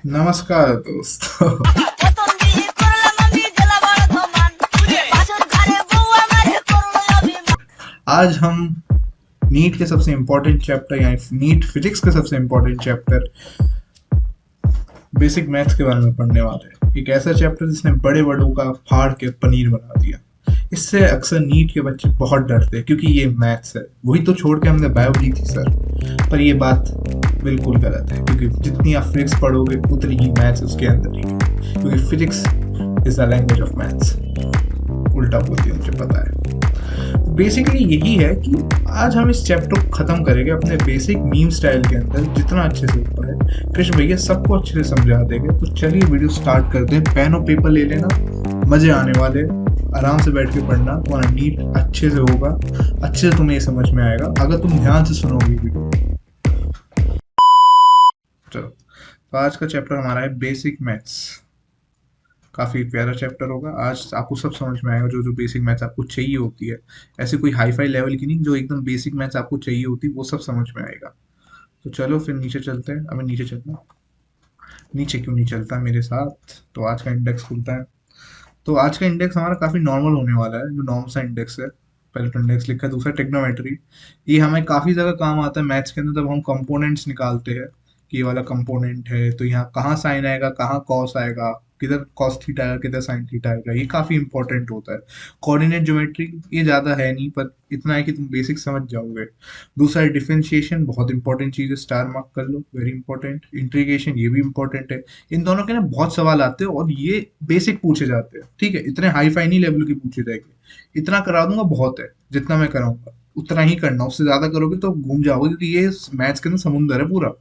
नमस्कार दोस्तों। आज हम नीट के सबसे इम्पोर्टेंट चैप्टर यानी नीट फिजिक्स के सबसे इम्पोर्टेंट चैप्टर बेसिक मैथ्स के बारे में पढ़ने वाले हैं। एक ऐसा चैप्टर जिसने बड़े बड़ों का फाड़ के पनीर बना दिया। इससे अक्सर नीट के बच्चे बहुत डरते हैं क्योंकि ये मैथ्स है। वही तो छोड़ के हमने बायो ली थी सर। पर ये बात बिल्कुल गलत है क्योंकि जितनी आप फिजिक्स पढ़ोगे उतनी ही मैथ्स उसके अंदर ही है, क्योंकि physics is the language of maths. उल्टा बोल दिया, मुझे पता है। बेसिकली यही है कि आज हम इस चैप्टर को खत्म करेंगे अपने बेसिक मीम स्टाइल के अंदर, जितना अच्छे से ऊपर है। कृष्ण भैया सबको अच्छे से समझा देंगे। तो चलिए वीडियो स्टार्ट करते हैं। पेन और पेपर ले लेना, मजे आने वाले। आराम से बैठ के पढ़ना, तुम्हारा नीट अच्छे से होगा, अच्छे से तुम्हें ये समझ में आएगा अगर तुम ध्यान से सुनोगे वीडियो। चलो, तो आज का चैप्टर हमारा है बेसिक मैथ्स। काफी प्यारा चैप्टर होगा। आज आपको सब समझ में आएगा, जो जो बेसिक मैथ्स आपको चाहिए होती है। ऐसे कोई हाई फाई लेवल की नहीं, जो एकदम बेसिक मैथ्स आपको चाहिए होती है वो सब समझ में आएगा। तो चलो फिर नीचे चलते हैं। अभी नीचे चलना, नीचे क्यों नहीं चलता मेरे साथ। तो आज का इंडेक्स खुलता है। तो आज का इंडेक्स हमारा काफी नॉर्मल होने वाला है, जो नॉर्मल सा इंडेक्स है। पहले तो इंडेक्स लिखा है, दूसरा टेक्नोमेट्री। ये हमें काफी जगह काम आता है मैथ्स के अंदर, जब हम कंपोनेंट्स निकालते हैं कि ये वाला कंपोनेंट है तो यहाँ कहाँ साइन आएगा, कहाँ कॉस आएगा, किधर कॉस थीटा आएगा, किधर साइन थीटा आएगा। ये काफी इंपॉर्टेंट होता है। कोऑर्डिनेट ज्योमेट्री ये ज्यादा है नहीं, पर इतना है कि तुम बेसिक समझ जाओगे। दूसरा है डिफरेंशिएशन, बहुत इंपॉर्टेंट चीज है, स्टार मार्क कर लो, वेरी इंपॉर्टेंट। इंटीग्रेशन ये भी इंपॉर्टेंट है। इन दोनों के ना बहुत सवाल आते हैं और ये बेसिक पूछे जाते हैं। ठीक है, इतने हाई फाई नहीं लेवल के पूछे जाएंगे। इतना करा दूंगा बहुत है, जितना मैं कराऊंगा उतना ही करना। उससे ज्यादा करोगे तो घूम जाओगे, क्योंकि ये मैथ्स के अंदर समुंदर है पूरा।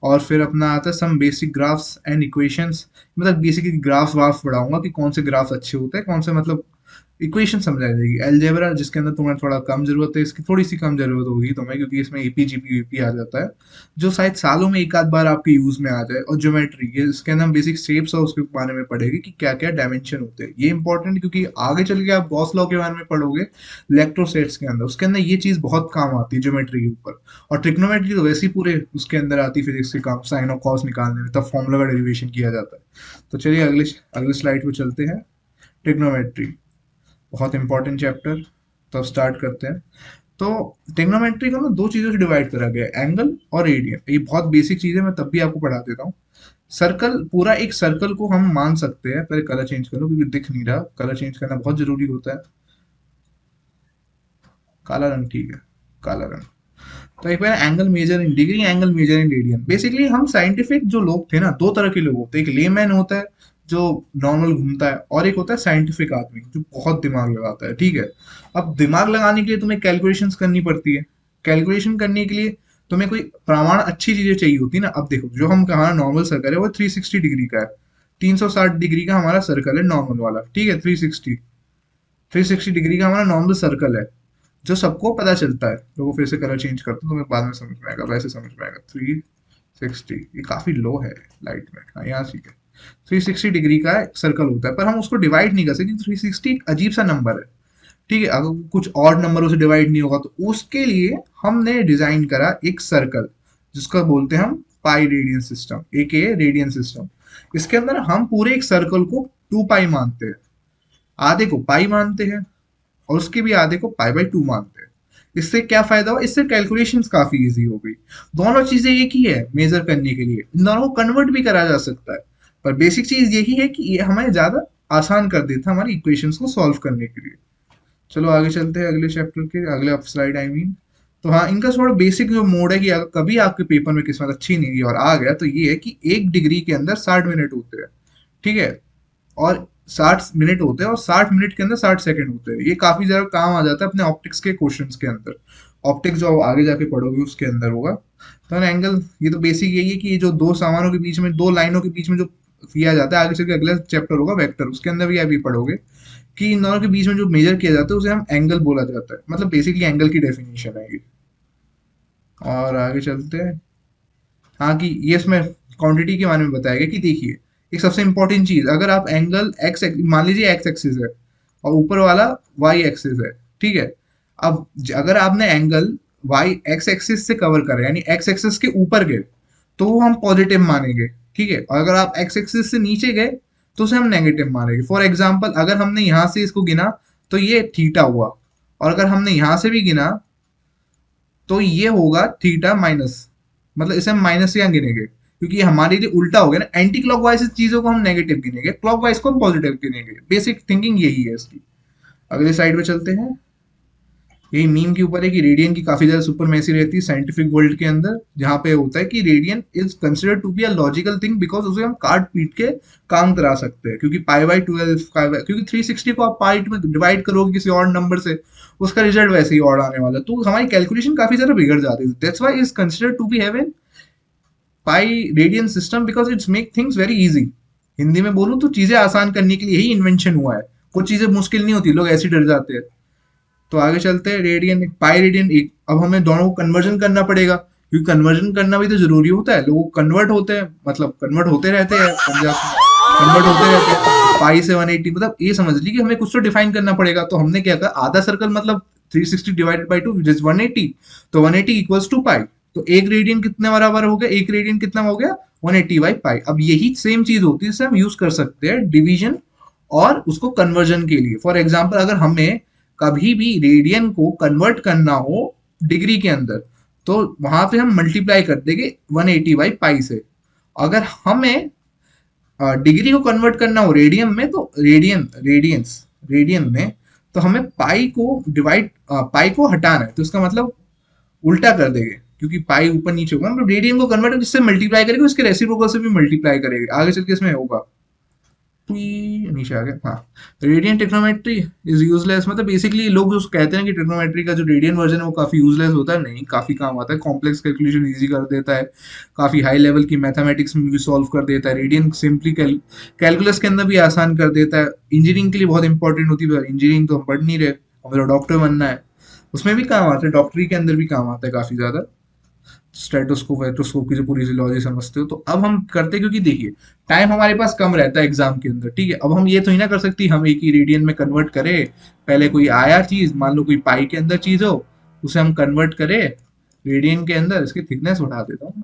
और फिर अपना आता है some basic graphs and equations. मतलब बेसिकली ग्राफ वाफ पढ़ाऊंगा कि कौन से ग्राफ्स अच्छे होते हैं, कौन से मतलब इक्वेशन समझाई जाएगी। अलजेब्रा जिसके अंदर तुम्हें थोड़ा कम जरूरत है, इसकी थोड़ी सी कम जरूरत होगी तुम्हें, क्योंकि इसमें एपी जीपी वीपी आ जाता है, जो शायद सालों में एक आध बार आपके यूज में आ जाए। और ज्योमेट्री, ये इसके अंदर हम बेसिक शेप्स और उसके बारे में पढ़ेंगे कि क्या क्या डायमेंशन होते हैं। ये इंपॉर्टेंट, क्योंकि आगे चल के आप गॉस लॉ के बारे में पढ़ोगे इलेक्ट्रोसेट्स के अंदर, उसके अंदर ये चीज बहुत काम आती है ज्योमेट्री के ऊपर। और ट्रिग्नोमेट्री तो वैसे ही पूरे उसके अंदर आती है फिजिक्स के काम, साइन और कॉस निकालने में, तब फॉर्मूला का डेरिवेशन किया जाता है। तो चलिए अगले अगले स्लाइड पे चलते हैं। ट्रिग्नोमेट्री बहुत इंपॉर्टेंट चैप्टर। तो स्टार्ट करते हैं। तो ट्रिग्नोमेट्री को ना दो चीजों से डिवाइड करा गया है, एंगल और रेडियन। ये बहुत बेसिक चीज है, मैं तब भी आपको पढ़ा देता हूँ। सर्कल, पूरा एक सर्कल को हम मान सकते हैं। पहले कलर चेंज कर लो क्योंकि दिख नहीं रहा, कलर चेंज करना बहुत जरूरी होता है। काला रंग ठीक है, काला रंग। तो एक बार angle measure in degree, angle measure in radian. Basically हम साइंटिफिक जो लोग थे ना, दो तरह के लोग होते हैं। एक लेमैन होता है जो नॉर्मल घूमता है, और एक होता है साइंटिफिक आदमी जो बहुत दिमाग लगाता है। ठीक है, अब दिमाग लगाने के लिए तुम्हें कैलकुलेशंस करनी पड़ती है। कैलकुलेशन करने के लिए तुम्हें कोई प्रमाण, अच्छी चीजें चाहिए होती है ना। अब देखो, जो हम हमारा नॉर्मल सर्कल है वो 360 डिग्री का है। 360 डिग्री का हमारा सर्कल है नॉर्मल वाला। ठीक है, 360 डिग्री का हमारा नॉर्मल सर्कल है, जो सबको पता चलता है। लोगों फिर से कलर चेंज करते हैं, तुम्हें बाद में समझ में आएगा, वैसे समझ में आएगा। 360 ये काफी लो है लाइट में। हाँ, यहाँ ठीक है। 360 डिग्री का सर्कल होता है, पर हम उसको डिवाइड नहीं कर सकते। 360 एक अजीब सा नंबर है। ठीक है, अगर कुछ और नंबरों से डिवाइड नहीं होगा तो उसके लिए हमने डिजाइन करा एक सर्कल, जिसका बोलते हैं हम पाई रेडियन सिस्टम, एक रेडियन सिस्टम। इसके अंदर हम पूरे एक सर्कल को 2 पाई मानते हैं, आधे को पाई मानते हैं, और उसके भी आधे को पाई बाई 2 मानते हैं। इससे क्या फायदा हुआ, इससे कैलकुलेशंस काफी इजी हो गई। दोनों चीजें एक ही है मेजर करने के लिए, इन दोनों को कन्वर्ट भी करा जा सकता है। पर बेसिक चीज यही है कि ये हमें ज्यादा आसान कर देता है हमारी इक्वेशंस को सॉल्व करने के लिए। चलो आगे चलते हैं अगले चैप्टर के अगले स्लाइड आई मीन। तो हाँ, इनका थोड़ा बेसिक जो मोड है कि अगर कभी आपके पेपर में किस्मत अच्छी नहीं रही और आ गया, तो ये है कि 1 डिग्री के अंदर 60 मिनट होते हैं। ठीक है, और 60 मिनट होते हैं, और 60 मिनट के अंदर 60 सेकंड होते हैं। ये काफी ज्यादा काम आ जाता है अपने ऑप्टिक्स के क्वेश्चंस के अंदर। ऑप्टिक्स जो आगे जाके पढ़ोगे उसके अंदर होगा। तो एंगल, ये तो बेसिक यही है कि ये जो दो सामानों के बीच में, दो लाइनों के बीच में जो किया जाता है, आगे चल के अगला चैप्टर होगा वेक्टर, उसके अंदर भी अभी पढ़ोगे कि इन दोनों के बीच में जो मेजर किया जाता है उसे हम एंगल बोला जाता है। मतलब बेसिकली एंगल की डेफिनेशन है ये। और आगे चलते हैं। हाँ, कि ये इसमें क्वांटिटी के बारे में बताया गया कि देखिए, एक सबसे इंपॉर्टेंट चीज, अगर आप एंगल एक्स, मान लीजिए एक्स एक्सिस है और ऊपर वाला वाई एक्सिस है। ठीक है, अब अगर आपने एंगल वाई एक्स एक्सिस से कवर करा, यानी एक्स एक्सिस के ऊपर गए, तो वो हम पॉजिटिव मानेंगे। ठीक है, और अगर आप एक्स एक्सिस से नीचे गए तो उसे हम नेगेटिव मानेंगे। फॉर एग्जाम्पल अगर हमने यहाँ से इसको गिना तो ये थीटा हुआ, और अगर हमने यहाँ से भी गिना तो ये होगा थीटा माइनस, मतलब इसे हम माइनस से यहाँ गिनेंगे क्योंकि ये हमारे लिए उल्टा हो गया ना। एंटी क्लॉकवाइज चीजों को हम नेगेटिव गिनेंगे, क्लॉकवाइज को हम पॉजिटिव गिनेंगे। बेसिक थिंकिंग यही है इसकी। अगले साइड पे चलते हैं। यही मीम के ऊपर है कि रेडियन की काफी ज्यादा सुपरमेसी रहती है साइंटिफिक वर्ल्ड के अंदर, जहाँ पे होता है कि radian is considered to be a logical thing because उसे हम काट पीट के काम करा सकते हैं, क्योंकि पाई बाई 12 क्योंकि 360 को आप पार्ट में डिवाइड करोगे किसी और नंबर से, उसका रिजल्ट वैसे ही और आने वाला, तो हमारी कैलकुलेशन काफी ज्यादा बिगड़ जाती है। That's why is considered to be having pi radian system because it's make things very easy. Hindi में बोलूं तो चीजें आसान करने के लिए ही इन्वेंशन हुआ है, कुछ चीजें मुश्किल नहीं होती, लोग ऐसे डर जाते हैं। तो आगे चलते हैं। रेडियन एक, पाई रेडियन एक। अब हमें दोनों को कन्वर्जन करना पड़ेगा, क्योंकि कन्वर्जन करना भी तो जरूरी होता है। लोग कन्वर्ट होते हैं, मतलब कन्वर्ट होते रहते हैं, पंजाब कन्वर्ट होते रहते हैं पाई से 180, मतलब ये समझ ली कि हमें कुछ तो डिफाइन करना पड़ेगा। तो हमने क्या कहा, आधा सर्कल मतलब 360 डिवाइडेड बाई 2 इज 180, तो 180 इक्वल्स टू पाई। तो एक रेडियन कितने बराबर हो गया, एक रेडियन कितना हो गया, 180 बाई पाई। अब यही सेम चीज होती है, जिसे हम यूज कर सकते हैं डिवीजन और उसको कन्वर्जन के लिए। फॉर एग्जाम्पल अगर हमें कभी भी रेडियन को कन्वर्ट करना हो डिग्री के अंदर, तो वहां पे हम मल्टीप्लाई कर देंगे 180 बाई पाई से। अगर हमें डिग्री को कन्वर्ट करना हो रेडियन में, तो रेडियन में तो हमें पाई को डिवाइड, पाई को हटाना है, तो इसका मतलब उल्टा कर देंगे, क्योंकि पाई ऊपर नीचे होगा, मतलब रेडियन को कन्वर्ट जिससे मल्टीप्लाई करेंगे उसके रेसिप्रोकल से भी मल्टीप्लाई करेंगे। आगे चल के इसमें होगा, नीचे आ गया। हाँ, रेडियन ट्रिग्नोमेट्री इज यूजलेस, मतलब बेसिकली लोग जो कहते हैं कि ट्रिग्नोमेट्री का जो रेडियन वर्जन है वो काफी यूजलेस होता है, नहीं, काफी काम आता है। कॉम्प्लेक्स कैलकुलेशन इजी कर देता है, काफी हाई लेवल की मैथमेटिक्स में भी सॉल्व कर देता है। रेडियन सिंपली कैलकुलस के अंदर भी आसान कर देता है। इंजीनियरिंग के लिए बहुत इंपॉर्टेंट होती है, इंजीनियरिंग तो हम पढ़ नहीं रहे, हमें डॉक्टर बनना है, उसमें भी काम आता है, डॉक्टरी के अंदर भी काम आता है काफी ज्यादा। स्टेटोस्कोप वेक्टोस्कोप की जो पूरी फिजियोलॉजी समझते हो, तो अब हम करते हैं, क्योंकि देखिए टाइम हमारे पास कम रहता है एग्जाम के अंदर, ठीक है। अब हम ये तो ही ना कर सकती हम एक ही रेडियन में कन्वर्ट करें, पहले कोई आया चीज, मान लो कोई पाई के अंदर चीज हो, उसे हम कन्वर्ट करें रेडियन के अंदर। इसकी थिकनेस बढ़ा देता हूँ,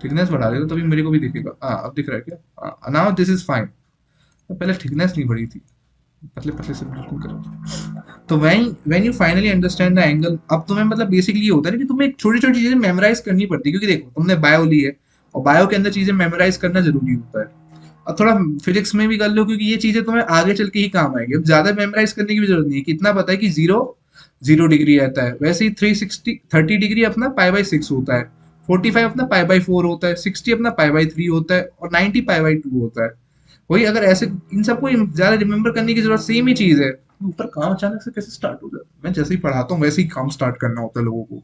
थिकनेस बढ़ा देता हूँ, तभी मेरे को भी दिखेगा। हाँ, अब दिख रहा है क्या, नाउ दिस इज फाइन। तो पहले थिकनेस नहीं बढ़ी थी, पतले पतले से बिल्कुल करो। तो when you finally understand the angle, अब तुम्हें मतलब बेसिकली ये होता है कि तुम्हें छोटी छोटी चीजें मेमोराइज करनी पड़ती है, क्योंकि देखो तुमने बायो ली है और बायो के अंदर चीजें मेमोराइज करना जरूरी होता है। अब थोड़ा फिजिक्स में भी कर लो, क्योंकि ये चीजें तुम्हें आगे चल के ही काम आएगी। अब ज्यादा मेमोराइज करने की भी जरूरत नहीं है, कितना पता है कि 0 डिग्री रहता है, वैसे ही 30 डिग्री अपना पाई बाई 6 होता है, 45 अपना पाई बाई 4 होता है, 60 अपना पाई बाई 3 होता है, और 90 पाई बाई 2 होता है। वही अगर ऐसे इन सबको ज्यादा रिमेम्बर करने की जरूरत, सेम ही चीज है। ऊपर काम अचानक से कैसे स्टार्ट हो जाता है, मैं जैसे ही पढ़ाता हूँ वैसे ही काम स्टार्ट करना होता है लोगों को,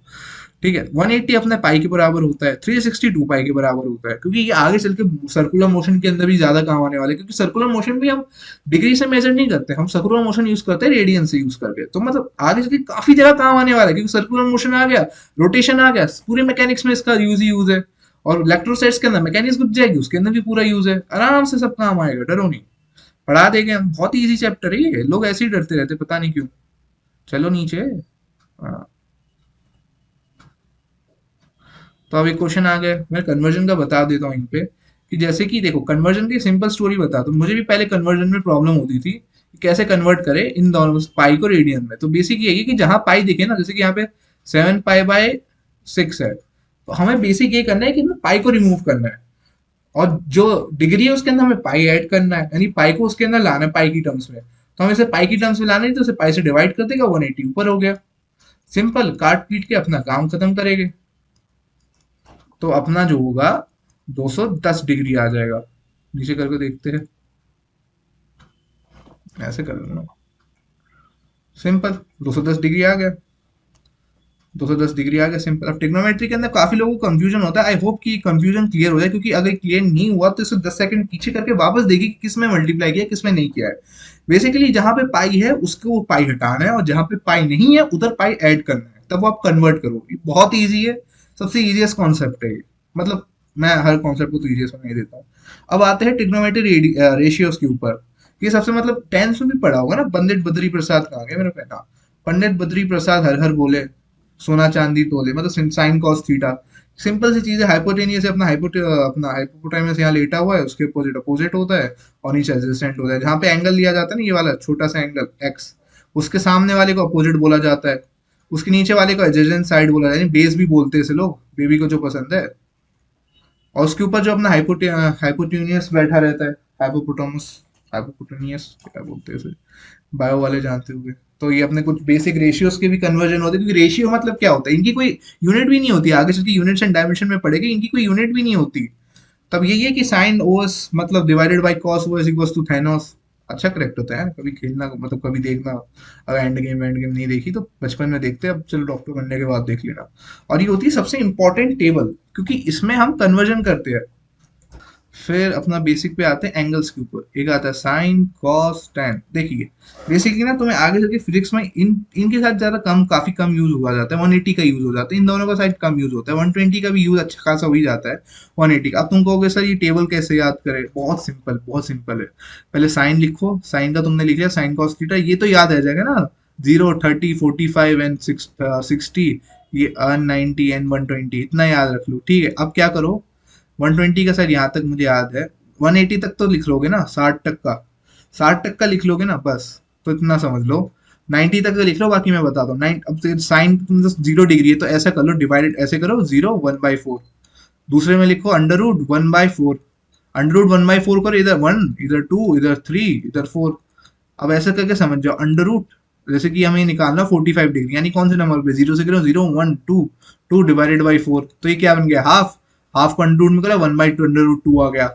ठीक है। 180 अपने पाई के बराबर होता है, 362 पाई के बराबर होता है, क्योंकि ये आगे चल के सर्कुलर मोशन के अंदर भी ज्यादा काम आने वाले हैं, क्योंकि सर्कुलर मोशन भी हम डिग्री से मेजर नहीं करते, हम सर्कुलर मोशन यूज करते हैं रेडियन से यूज करके। तो मतलब आगे चल के काफी जगह काम आने वाला है, क्योंकि सर्कुलर मोशन आ गया, रोटेशन आ गया, पूरे मैकेनिक्स में इसका यूज ही यूज है। और इलेक्ट्रोसेट्स के अंदर मैकेनिक्स घुस जाएगी, उसके अंदर भी पूरा यूज है, आराम से सब काम आएगा, डरो नहीं, पढ़ा देंगे हम। बहुत इजी चैप्टर है ये, लोग ऐसे ही डरते रहते, पता नहीं क्यों। चलो नीचे। हाँ, तो अब एक क्वेश्चन आ गया, मैं कन्वर्जन का बता देता हूँ इन पे, कि जैसे कि देखो कन्वर्जन की सिंपल स्टोरी बता दो। मुझे भी पहले कन्वर्जन में प्रॉब्लम होती थी कि कैसे कन्वर्ट करें इन दोनों पाई को रेडियन में। तो बेसिक यही है कि जहां पाई दिखे ना, जैसे कि यहाँ पे 7 पाई बाय 6 है, तो हमें बेसिक ये करना है कि पाई को रिमूव करना है, और जो डिग्री है उसके अंदर हमें पाई ऐड करना है, यानी पाई को उसके अंदर लाना है पाई की टर्म्स में। तो हम इसे पाई की टर्म्स में लाना है, तो उसे पाई से डिवाइड कर देगा, 180 ऊपर हो गया। सिंपल, काट पीट के अपना काम खत्म करेंगे। तो अपना जो होगा 210 डिग्री आ जाएगा। नीचे करके देखते हैं, ऐसे कर लेना, सिंपल 210 डिग्री आ गया, 210 डिग्री आ गया, सिंपल। अब ट्रिग्नोमेट्री के अंदर काफी लोगों को कंफ्यूजन होता है, आई होप कि कंफ्यूजन क्लियर हो जाए, क्योंकि अगर क्लियर नहीं हुआ तो इसे 10 सेकंड पीछे करके वापस देखिए कि किस में मल्टीप्लाई किया किस में नहीं किया है। बेसिकली जहां पे पाई है उसको पाई हटाना है, और जहां पे पाई नहीं है उधर पाई ऐड करना है, तब वो आप कन्वर्ट करोगे। बहुत ईजी है, सबसे इजीएस्ट कॉन्सेप्ट है ये, मतलब मैं हर कॉन्सेप्ट को तो इजीएस्ट बना ही देता हूँ। अब आते हैं ट्रिग्नोमेट्री रेशियोज के ऊपर। ये सबसे मतलब टेंथ में भी पढ़ा होगा ना, पंडित बद्री प्रसाद कहाँ गए मेरे पहना, पंडित बद्री प्रसाद हर हर बोले, सोना चांदी तोले, मतलब साइन कॉस थीटा, सिंपल सी चीज है, हाइपोटेनियस है, अपना हाइपोपोटाइमस यहाँ लेटा हुआ है, उसके अपोजिट अपोजिट होता है, और नीचे एडजेसेंट होता है। जहाँ पे एंगल लिया जाता है ना, ये वाला छोटा सा एंगल एक्स, उसके सामने वाले को अपोजिट बोला जाता है, उसके नीचे वाले को एडजेसेंट साइड बोला जाता है, बेस भी बोलते हैं इसे लोग, बेबी को जो पसंद है। और उसके ऊपर जो अपना हाइपोटेनियस बैठा रहता है, हाइपोपोटामस, हाइपोपोटेनियस क्या बोलते हैं इसे, बायो वाले जानते हुए। तो ये अपने कुछ बेसिक रेशियोज के भी कन्वर्जन होते हैं, क्योंकि रेशियो मतलब क्या होता है, इनकी कोई यूनिट भी नहीं होती, आगे चल के यूनिट्स एंड डायमेंशन में पढ़ेगी, इनकी कोई यूनिट भी नहीं होती। तब यही है कि साइन ओस मतलब डिवाइडेड बाय कॉस ओस इक्वल्स टू थैनोस। अच्छा करेक्ट होता है, कभी खेलना मतलब कभी देखना। अगर एंड गेम नहीं देखी तो बचपन में देखते, अब चलो डॉक्टर बनने के बाद देख लेना। और ये होती है सबसे इंपॉर्टेंट टेबल, क्योंकि इसमें हम कन्वर्जन करते हैं। फिर अपना बेसिक पे आते हैं एंगल्स के ऊपर, एक आता है साइन कॉस टेन। देखिए बेसिकली ना तुम्हें आगे चल के फिजिक्स में इनके साथ ज्यादा कम काफी कम यूज हुआ जाता है, 180 का यूज हो जाता है, इन दोनों का साइड कम यूज होता है, 120 का भी यूज अच्छा खासा हो ही जाता है, 180 का। अब तुम कहोगे सर ये टेबल कैसे याद करें, बहुत सिंपल, बहुत सिंपल है। पहले साइन लिखो, साइन का तुमने लिख लिया साइन कॉस थीटा, ये तो याद आ जाएगा ना, 0 30 45 एंड 60, ये 90 एंड 120, इतना याद रख लो। ठीक है, अब क्या करो, 120 का सर यहाँ तक मुझे याद है, 180 तक तो लिख लोगे ना, 60 तक का, 60 तक का लिख लोगे ना बस, तो इतना समझ लो। 90 तक का लिख लो, बाकी मैं बता दो। नाइन अब साइन तुम 0 डिग्री है तो ऐसा कर लो, डिवाइडेड ऐसे करो, 0 1/4। दूसरे में लिखो √1/4, √1/4 करो, इधर 1 इधर 2 इधर 3 इधर 4। अब ऐसा करके समझ जाओ, अंडर रूट, जैसे कि हमें निकालना 45 डिग्री, यानी कौन से नंबर पे, जीरो से करो, 0 1 2, 2 डिवाइडेड बाई 4, तो ये क्या बन गया, हाफ। हाफ को अंडर रूट में करा, 1/2 √2 आ गया,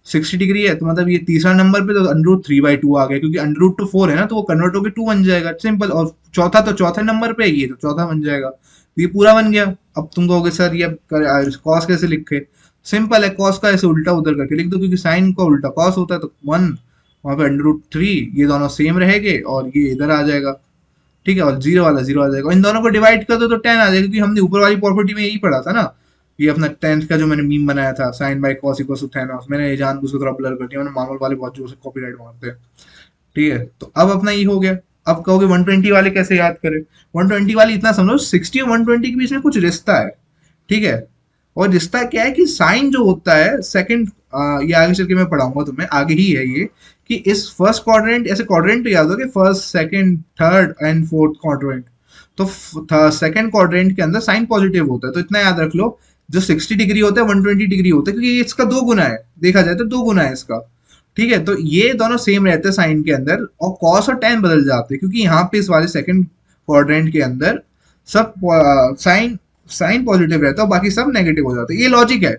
60 डिग्री है, तो मतलब ये तीसरा नंबर पे तो √3/2 आ गया, क्योंकि √2 4 है ना, तो वो कन्वर्ट होकर 2 बन जाएगा, सिंपल। और चौथा तो चौथे नंबर पे है, ये तो चौथा बन जाएगा, तो ये पूरा बन गया। अब तुम कहोगे सर ये कॉस कैसे लिखे, सिंपल है, कॉस का ऐसे उल्टा उधर करके लिख दो, क्योंकि साइन का उल्टा कॉस होता है, तो 1, वहां पे √3, ये दोनों सेम रहेंगे, और ये इधर आ जाएगा। ठीक है, और जीरो वाला जीरो आ जाएगा, इन दोनों को डिवाइड कर दो तो 10 आ जाएगा, क्योंकि हमने ऊपर वाली प्रॉपर्टी में यही पढ़ा था ना, ये अपना 10th का जो मैंने मीम बनाया था, sine by cos equal to Thanos, मैंने ये जानबूझ के थोड़ा ब्लर कर दिया, मैंने मार्वल वाले बहुत जोर से कॉपीराइट मारते हैं। ठीक है, तो अब अपना ये हो गया। अब कहोगे 120 वाले कैसे याद करें, 120 वाले इतना समझो, 60 और 120 के बीच में कुछ रिश्ता है। ठीक है, और रिश्ता क्या है कि साइन जो होता है सेकंड, ये आगे चल के मैं पढ़ाऊंगा तुम्हें, आगे ही है ये, कि इस फर्स्ट क्वाड्रेंट, ऐसे क्वाड्रेंट तो याद हो कि first second third and fourth quadrant, तो सेकंड क्वाड्रेंट के अंदर साइन पॉजिटिव होता है, तो इतना याद रख लो, जो 60 डिग्री होता है 120 डिग्री होता है, क्योंकि ये इसका दो गुना है, देखा जाए तो दो गुना है इसका। ठीक है, तो ये दोनों सेम रहते हैं साइन के अंदर, और कॉस और टेन बदल जाते हैं, क्योंकि यहाँ पे इस वाले सेकंड क्वाड्रेंट के अंदर सब साइन साइन पॉजिटिव रहता है और बाकी सब नेगेटिव हो जाते हैं, ये लॉजिक है।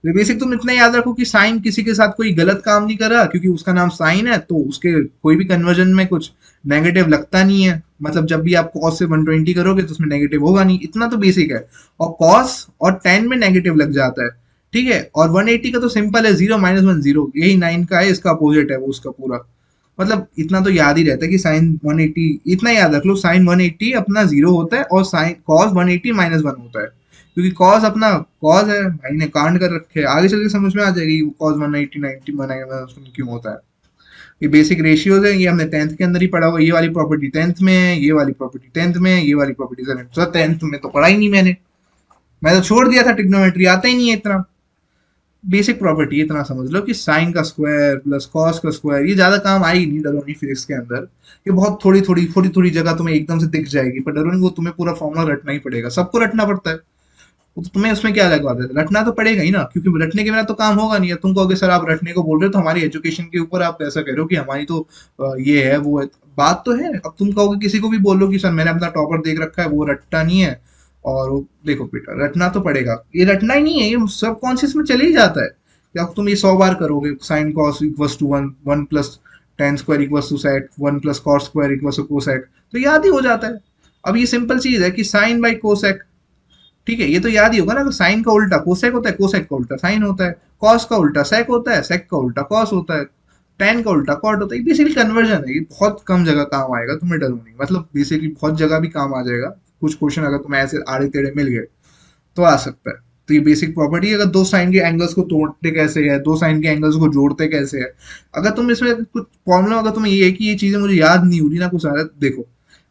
तो बेसिक तुम इतना याद रखो कि साइन किसी के साथ कोई गलत काम नहीं कर रहा, क्योंकि उसका नाम साइन है, तो उसके कोई भी कन्वर्जन में कुछ नेगेटिव लगता नहीं है, मतलब जब भी आप कॉस से 120 करोगे तो उसमें नेगेटिव होगा नहीं, इतना तो बेसिक है। और कॉस और टेन में नेगेटिव लग जाता है। ठीक है, और 180 का तो सिंपल है, 0 - 1 0, यही 9 का है, इसका अपोजिट है वो उसका पूरा, मतलब इतना तो याद ही रहता है कि साइन 180, इतना याद रख लो, साइन 180 अपना 0 होता है, और साइन कॉस 180 -1 होता है, क्योंकि कॉस अपना कॉस है, भाई ने कांड कर रखे है, आगे चल के समझ में आ जाएगी कॉस 180 90 बनाएगा क्यों होता है। ये बेसिक रेशियोज है, ये हमने 10th के अंदर ही पढ़ा हुआ, ये वाली प्रॉपर्टी 10th में है, ये वाली प्रॉपर्टी 10th में है, ये वाली प्रॉपर्टी 10th में तो पढ़ा ही नहीं मैंने, मैं तो छोड़ दिया था, ट्रिग्नोमेट्री आता ही नहीं है इतना। बेसिक प्रॉपर्टी इतना समझ लो कि साइन का स्क्वायर प्लस कॉस का स्क्वायर, ये ज्यादा काम आएगी नहीं डरोनी फिजिक्स के अंदर, ये बहुत थोड़ी थोड़ी जगह तुम्हें एकदम से दिख जाएगी, पर डरोनी को तुम्हें पूरा फॉर्मूला रटना ही पड़ेगा, सबको रटना पड़ता है, तो तुम्हें उसमें क्या लगवा देते, रटना तो पड़ेगा ही ना, क्योंकि रटने के बिना तो काम होगा नहीं है। तुम कहोगे सर आप रटने को बोल रहे हो, तो हमारी एजुकेशन के ऊपर आप ऐसा कह रहे हो कि हमारी तो ये है वो है, बात तो है। अब तुम कहोगे किसी को भी बोलो कि सर मैंने अपना टॉपर देख रखा है, वो रटता नहीं है, और वो देखो बेटा रटना तो पड़ेगा, ये रटना ही नहीं है, ये सब कॉन्शियस में चले ही जाता है। या तुम ये 100 बार करोगे, sine cos equals to 1, 1 plus tan square equals to sec, 1 plus cos square equals to cosec, तो याद ही हो जाता है। अब ये सिंपल चीज है कि साइन बाई कोसेक, ठीक है, ये तो याद ही होगा ना, साइन का उल्टा कोसेक होता है, कोसेक का उल्टा साइन होता है, कॉस का उल्टा सेक होता है, सेक का उल्टा कॉस होता है, टेन का उल्टा कॉट होता है, बेसिकली कन्वर्जन है, ये बहुत कम जगह काम आएगा, तुम्हें डरो नहीं, मतलब बेसिकली बहुत जगह भी काम आ जाएगा, कुछ क्वेश्चन अगर तुम्हें ऐसे आड़े टेढ़े मिल गए तो आ सकता है। तो ये बेसिक प्रॉपर्टी है, अगर दो साइन के एंगल्स को तोड़ते कैसे है, दो साइन के एंगल्स को जोड़ते कैसे है, अगर तुम इसमें कुछ प्रॉब्लम, अगर तुम्हें ये है कि ये चीजें मुझे याद नहीं हो रही ना कुछ सारा, देखो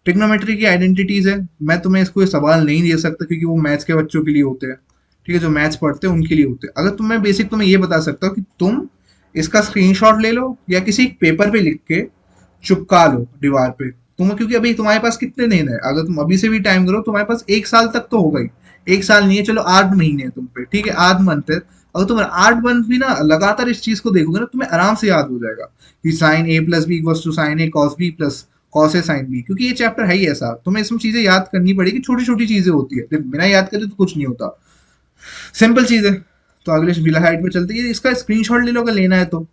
ट्रिग्नोमेट्री की आइडेंटिटीज है, मैं तुम्हें इसको ये सवाल नहीं दे सकता, क्योंकि वो मैथ्स के बच्चों के लिए होते हैं, ठीक है, जो मैथ्स पढ़ते हैं उनके लिए होते हैं। अगर तुम्हें बेसिक तुम्हें ये बता सकता हूँ कि तुम इसका स्क्रीनशॉट ले लो या किसी पेपर पे लिख के चिपका लो दीवार पे। तुम क्योंकि अभी तुम्हारे पास कितने दिन है, अगर तुम अभी से भी टाइम करो तुम्हारे पास 1 साल तक तो होगा ही। 1 साल नहीं है, चलो 8 महीने है तुम पे, ठीक है, 8 मंथ है। अगर तुम 8 मंथ भी ना लगातार इस चीज को देखोगे ना, तुम्हें आराम से याद हो जाएगा कि sine A plus B equals to sine A cos B plus cos A sine B. क्योंकि ये चैप्टर है ही ऐसा, तुम्हें इसमें चीजें याद करनी पड़ेगी, छोटी छोटी चीजें होती है, बिना याद करे तो कुछ नहीं होता, सिंपल चीज है। तो अगले स्लाइड पे चलते हैं, इसका स्क्रीनशॉट ले लो अगर लेना है तो।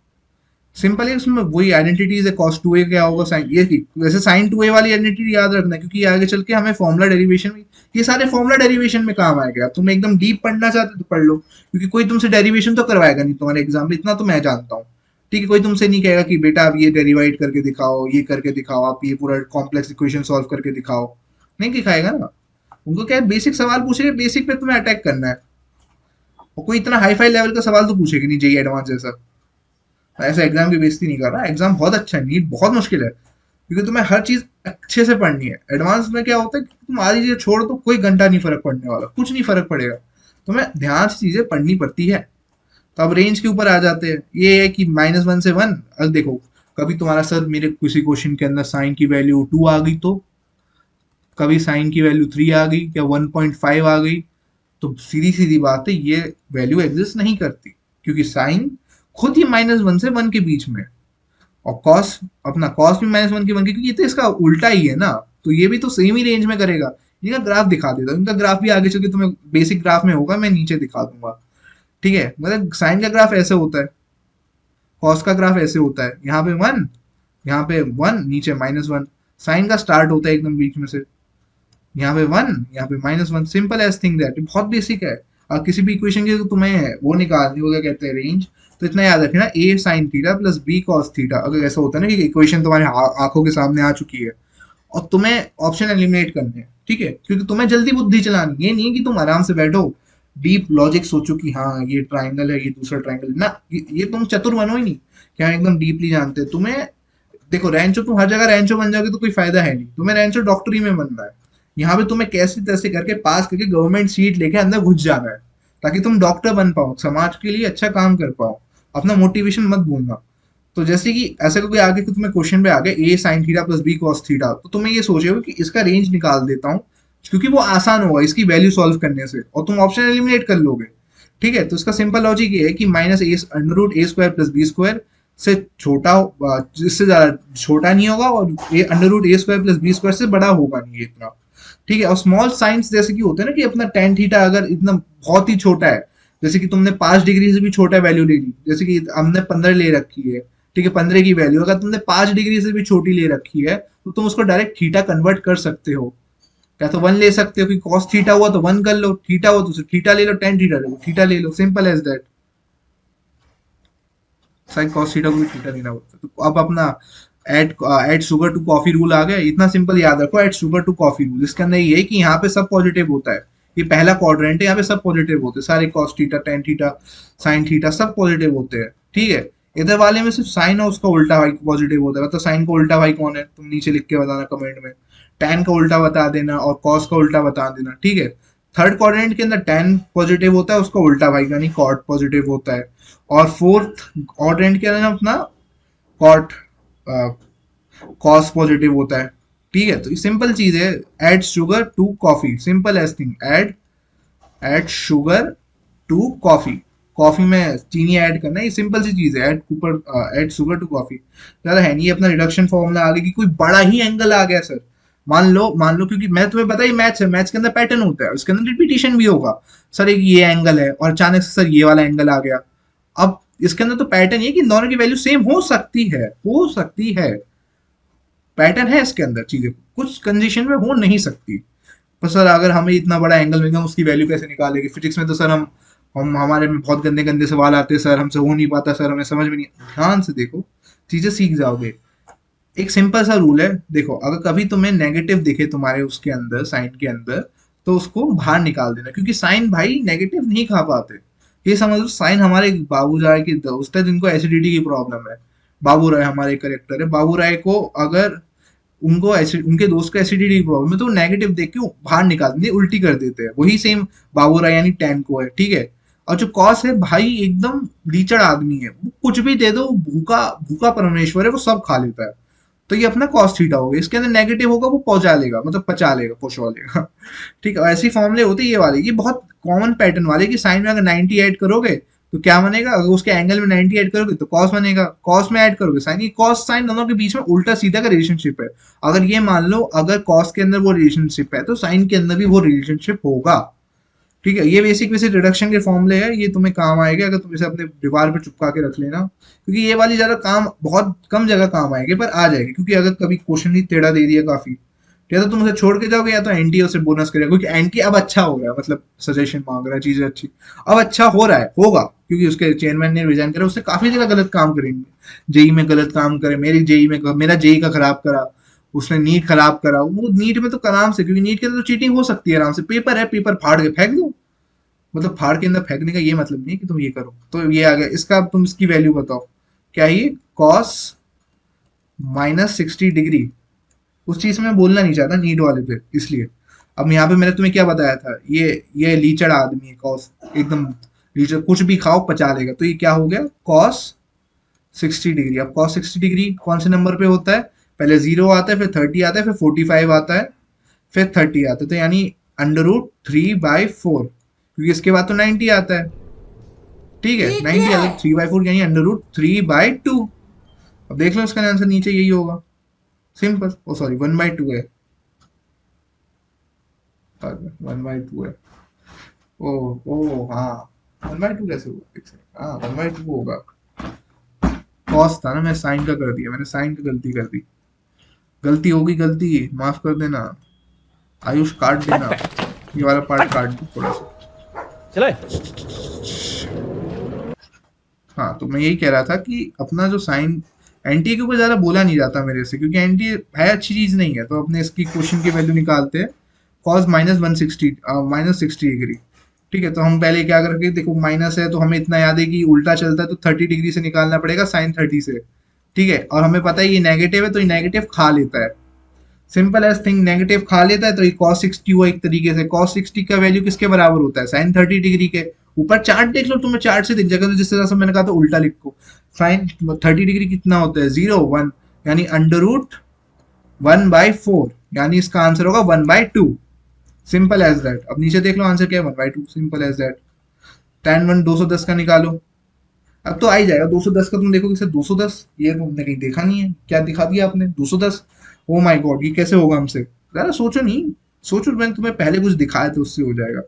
सिंपल है, उसमें वही आइडेंटिटीज है, cos 2a क्या होगा साइन ये की, वैसे साइन 2a वाली आइडेंटिटी याद रखना है, क्योंकि ये आगे चल के हमें फॉर्मुला डेरिवेशन में, ये सारे फॉर्मुला डेरिवेशन में काम आएगा। तुम एकदम डीप पढ़ना चाहते हो तो पढ़ लो, क्योंकि कोई तुमसे डेरिवेशन तो करवाएगा नहीं तुम्हारे एग्जाम में, इतना तो मैं जानता हूँ। ठीक है, कोई तुमसे नहीं कहेगा कि बेटा आप ये डेरिवाइड करके दिखाओ, ये करके दिखाओ, आप ये पूरा कॉम्प्लेक्स इक्वेशन सॉल्व करके दिखाओ, नहीं दिखाएगा ना। उनको क्या है, बेसिक सवाल पूछेगा, बेसिक पे तुम्हें अटैक करना है, और कोई इतना हाई फाई लेवल का सवाल तो पूछेगा नहीं जेई एडवांस जैसा। ऐसा एग्जाम की बेइज्जती नहीं कर रहा, एग्जाम बहुत अच्छा है, नीट बहुत मुश्किल है, क्योंकि तुम्हें हर चीज अच्छे से पढ़नी है। एडवांस में क्या होता है कि तुम आधी चीजें छोड़ दो, कोई घंटा नहीं फर्क पड़ने वाला, कुछ नहीं फर्क पड़ेगा, तुम्हें ध्यान से चीजें पढ़नी पड़ती है। तो अब रेंज के ऊपर आ जाते हैं, ये है कि -1 से 1। अब देखो, कभी तुम्हारा सर मेरे किसी क्वेश्चन के अंदर साइन की वैल्यू 2 आ गई, तो कभी साइन की वैल्यू 3 आ गई या 1.5 आ गई, तो सीधी सीधी बात है, ये वैल्यू एग्जिस्ट नहीं करती, क्योंकि साइन खुद ही -1 से 1 के बीच में, और कॉस, अपना कॉस भी -1 के 1 के, क्योंकि ये तो इसका उल्टा ही है ना, तो ये भी तो सेम ही रेंज में करेगा। इनका ग्राफ दिखा देता हूँ, इनका ग्राफ भी आगे चल के तुम्हें बेसिक ग्राफ में होगा, मैं नीचे दिखा दूंगा। ठीक है, मतलब साइन का ग्राफ ऐसे होता है, कॉस का ग्राफ ऐसे होता है, यहाँ पे 1, यहाँ पे 1, नीचे -1। साइन का स्टार्ट होता है एकदम बीच में से, यहाँ पे 1, यहाँ पे -1, सिंपल एज थिंग दैट, बहुत बेसिक है। और किसी भी इक्वेशन की तो तुम्हें वो निकालनी होगा, कहते हैं रेंज, तो इतना याद रखना, A sine theta plus B cos theta. अगर ऐसा होता है ना कि इक्वेशन तुम्हारे आंखों के सामने आ चुकी है और तुम्हें ऑप्शन एलिमिनेट करने हैं, ठीक है, क्योंकि तुम्हें जल्दी बुद्धि चलानी, ये नहीं है कि तुम आराम से बैठो डीप लॉजिक सोचो कि हाँ ये ट्राइंगल है, ये दूसरा ट्राइंगल ना, ये तुम चतुर बनो ही नहीं क्या एकदम डीपली जानते हैं तुम्हें। देखो रैंचो, तुम हर जगह रैंचो बन जाओगे तो कोई फायदा है नहीं, तुम्हें रैंचो डॉक्टरी में बनना है। यहाँ पे तुम्हें कैसे तैसे करके पास करके गवर्नमेंट सीट लेके अंदर घुस जाना है, ताकि तुम डॉक्टर बन पाओ, समाज के लिए अच्छा काम कर पाओ। अपना मोटिवेशन मत भूलना। तो जैसे कि ऐसे कोई आगे कि तुम्हें क्वेश्चन पे आ गया A sine theta plus B cos theta, तो तुम्हें ये सोचे हो कि इसका रेंज निकाल देता हूँ, क्योंकि वो आसान होगा इसकी वैल्यू सॉल्व करने से, और तुम ऑप्शन एलिमिनेट कर लोगे। ठीक है, तो इसका सिंपल लॉजिक ये है कि -a√a² प्लस बी स्क्वायर से छोटा इससे ज्यादा छोटा नहीं होगा, और √a² प्लस बी स्क्वायर से बड़ा होगा नहीं ये इतना। ठीक है, और स्मॉल साइंस जैसे कि होते हैं ना कि अपना tan थीटा अगर इतना बहुत ही छोटा है, जैसे कि तुमने 5 डिग्री से भी छोटा वैल्यू ले ली, जैसे कि हमने 15 ले रखी है, ठीक है, 15 की वैल्यू अगर तुमने 5 डिग्री से भी छोटी ले रखी है, तो तुम उसको डायरेक्ट थीटा कन्वर्ट कर सकते हो। या तो 1 ले सकते हो कि कॉस थीटा हुआ तो 1 कर लो, थीटा हुआ तो थीटा ले लो, tan थीटा ले लो, थीटा ले लो, simple as that. Sine cos theta को भी थीटा लेना होता है। तो अब अपना add sugar to coffee rule आ गया, इतना सिंपल याद रखो, add sugar to coffee rule. इसके अंदर ये है कि यहाँ पे सब पॉजिटिव होता है, ये पहला क्वाड्रेंट है, यहाँ पे सब पॉजिटिव होते हैं, सारे cos theta tan theta sine theta सब पॉजिटिव होते हैं। ठीक है, इधर वाले में सिर्फ साइन और उसका उल्टा भाई पॉजिटिव होता है, मतलब साइन का उल्टा भाई कौन है तुम नीचे लिख के बताना कमेंट में, tan का उल्टा बता देना और कॉस का उल्टा बता देना। ठीक है, थर्ड क्वाड्रेंट के अंदर tan पॉजिटिव होता है, उसका उल्टा भाई यानी कॉट पॉजिटिव होता है, और फोर्थ क्वाड्रेंट के अंदर अपना कॉट कॉस पॉजिटिव होता है। ठीक है, तो ये सिंपल चीज है, add sugar to coffee, simple as thing, add add sugar to coffee, coffee में चीनी ऐड करना है, ये सिंपल सी चीज है, ऐड शुगर टू कॉफी, ज्यादा है नहीं। ये अपना रिडक्शन फॉर्मूला आ गया कि कोई बड़ा ही एंगल आ गया सर, मान लो क्योंकि मैं तुम्हें पता ही मैथ्स है, मैथ्स के अंदर पैटर्न होता है, उसके अंदर रिपीटिशन भी होगा। सर एक ये एंगल है और अचानक से सर ये वाला एंगल आ गया। अब इसके अंदर तो पैटर्न ये कि दोनों की वैल्यू सेम हो सकती है, पैटर्न है इसके अंदर, चीजें कुछ कंडीशन में हो नहीं सकती। पर सर अगर हमें इतना बड़ा एंगल मिल गया, उसकी वैल्यू कैसे निकालेंगे? फिजिक्स में तो सर हम हमारे में बहुत गंदे गंदे सवाल आते हैं सर, हमसे हो नहीं पाता सर, हमें समझ में नहीं। ध्यान से देखो, चीजें सीख जाओगे। एक सिंपल सा रूल है, देखो अगर कभी तुम्हें नेगेटिव दिखे तुम्हारे उसके अंदर साइन के अंदर, तो उसको बाहर निकाल देना, क्योंकि साइन भाई नेगेटिव नहीं खा पाते। ये समझ लो साइन हमारे बाबू राय के दोस्त है जिनको एसिडिटी की प्रॉब्लम है। बाबू राय हमारे करेक्टर है, बाबू राय को अगर उनको उनके दोस्त को एसिडिटी प्रॉब्लम है, तो नेगेटिव देख के वो बाहर निकाल देते, उल्टी कर देते हैं। वही सेम बाबूरा यानी टैन को है, ठीक है। और जो कॉस है भाई एकदम लीचड़ आदमी है, वो कुछ भी दे दो, भूखा भूखा परमेश्वर है, वो सब खा लेता है। तो ये अपना कॉस थीटा हो गया, इसके अंदर नेगेटिव होगा वो पहुंचा लेगा, मतलब पचा लेगा, पहुंचा लेगा। ठीक है, ऐसी फॉर्मूले होते हैं ये वाले, ये बहुत कॉमन पैटर्न वाले कि साइन में अगर 90 ऐड करोगे तो क्या बनेगा, अगर उसके एंगल में 90 ऐड करोगे तो कॉस बनेगा, कॉस में ऐड करोगे साइन, ये कॉस साइन दोनों के बीच में उल्टा सीधा का रिलेशनशिप है। अगर ये मान लो अगर कॉस के अंदर वो रिलेशनशिप है तो साइन के अंदर भी वो रिलेशनशिप होगा। ठीक है, ये बेसिक वैसे रिडक्शन के फॉर्मूले है, ये तुम्हें काम आएगा अगर तुम इसे अपने दीवार पे चिपका के रख लेना, क्योंकि ये वाली ज्यादा काम बहुत कम जगह काम आएगी, पर आ जाएगी, क्योंकि अगर कभी क्वेश्चन ही टेढ़ा दे दिया काफी, या तो तुम उसे छोड़ के जाओगे, या तो एंटी उसे बोनस करेगा, क्योंकि एंटी अब अच्छा हो गया, मतलब सजेशन मांग रहा है, चीजें अच्छी अब अच्छा हो रहा है, होगा, क्योंकि उसके चेयरमैन ने रिजाइन करा, उसने काफी जगह गलत काम करेंगे, जेई में गलत काम करे, मेरी जेई में मेरा जेई का खराब करा, उसने नीट खराब करा, वो नीट में तो आराम से, क्योंकि नीट के अंदर तो चीटिंग हो सकती है आराम से, पेपर है, पेपर फाड़ के फेंक दो, मतलब फाड़ के अंदर फेंकने का ये मतलब नहीं है कि तुम ये करो। तो ये आ गया इसका, अब तुम इसकी वैल्यू बताओ क्या, ये कॉस -60 डिग्री, उस चीज में मैं बोलना नहीं चाहता नीट वाले पे, इसलिए अब यहाँ पे मैंने तुम्हें क्या बताया था, ये लीचड़ आदमी है कॉस, एकदम लीचड़, कुछ भी खाओ पचा लेगा, तो ये क्या हो गया कॉस 60 डिग्री। अब कॉस 60 डिग्री कौन से नंबर पे होता है, पहले 0 आता है, फिर 30 आता है, फिर 45 आता है, फिर 30 आता है, तो यानी √3/4, क्योंकि इसके बाद तो 90 आता है, ठीक है, 90 आता है, 3/4 यानी √3/2। अब देख लो इसका आंसर नीचे यही होगा, सिंपल, ओ सॉरी 1/2 है, 1/2 है, ओ ओ हाँ, 1/2 कैसे हुआ, हाँ 1/2 होगा, कॉस था ना, मैं साइन का कर दिया, मैंने साइन का गलती कर दी, गलती होगी, गलती माफ कर देना, आयुष काट देना, ये वाला पार्ट काट दो थोड़ा सा, चले। हाँ तो मैं यही कह रहा था कि अपना जो साइन एंटी के ऊपर ज्यादा बोला नहीं जाता मेरे से, क्योंकि एंटी है अच्छी चीज नहीं है, तो अपने इसकी क्वेश्चन की वैल्यू निकालते हैं, कॉस -160 -60 डिग्री, ठीक है। तो हम पहले क्या करेंगे, देखो माइनस है तो हमें इतना याद है कि उल्टा चलता है तो 30 डिग्री से निकालना पड़ेगा साइन 30 से, ठीक है, और हमें पता है ये नेगेटिव है तो ये नेगेटिव खा लेता है, सिंपल एज थिंग, नेगेटिव खा लेता है, तो ये cos 60 हुआ एक तरीके से, cos 60 का वैल्यू किसके बराबर होता है, sin 30 डिग्री के, ऊपर चार्ट देख लो, तुम्हें चार्ट से दिख जाएगा, तो जिस तरह से मैंने कहा था उल्टा लिखो, sin 30 डिग्री कितना होता है 0 1, यानी √1/4, यानी इसका आंसर होगा 1/2, सिंपल एज दैट। अब नीचे देख लो आंसर क्या है, 1/2, सिंपल एज दैट। tan 1 210 का निकालो, अब तो आ ही जाएगा 210 का, तुम देखोगे सर 210, ये तुमने कहीं देखा नहीं है, क्या दिखा दिया आपने 210, ओ माय गॉड, ये कैसे होगा हमसे, ज़रा सोचो नहीं, सोचो, मैंने तुम्हें पहले कुछ दिखाया तो उससे हो जाएगा,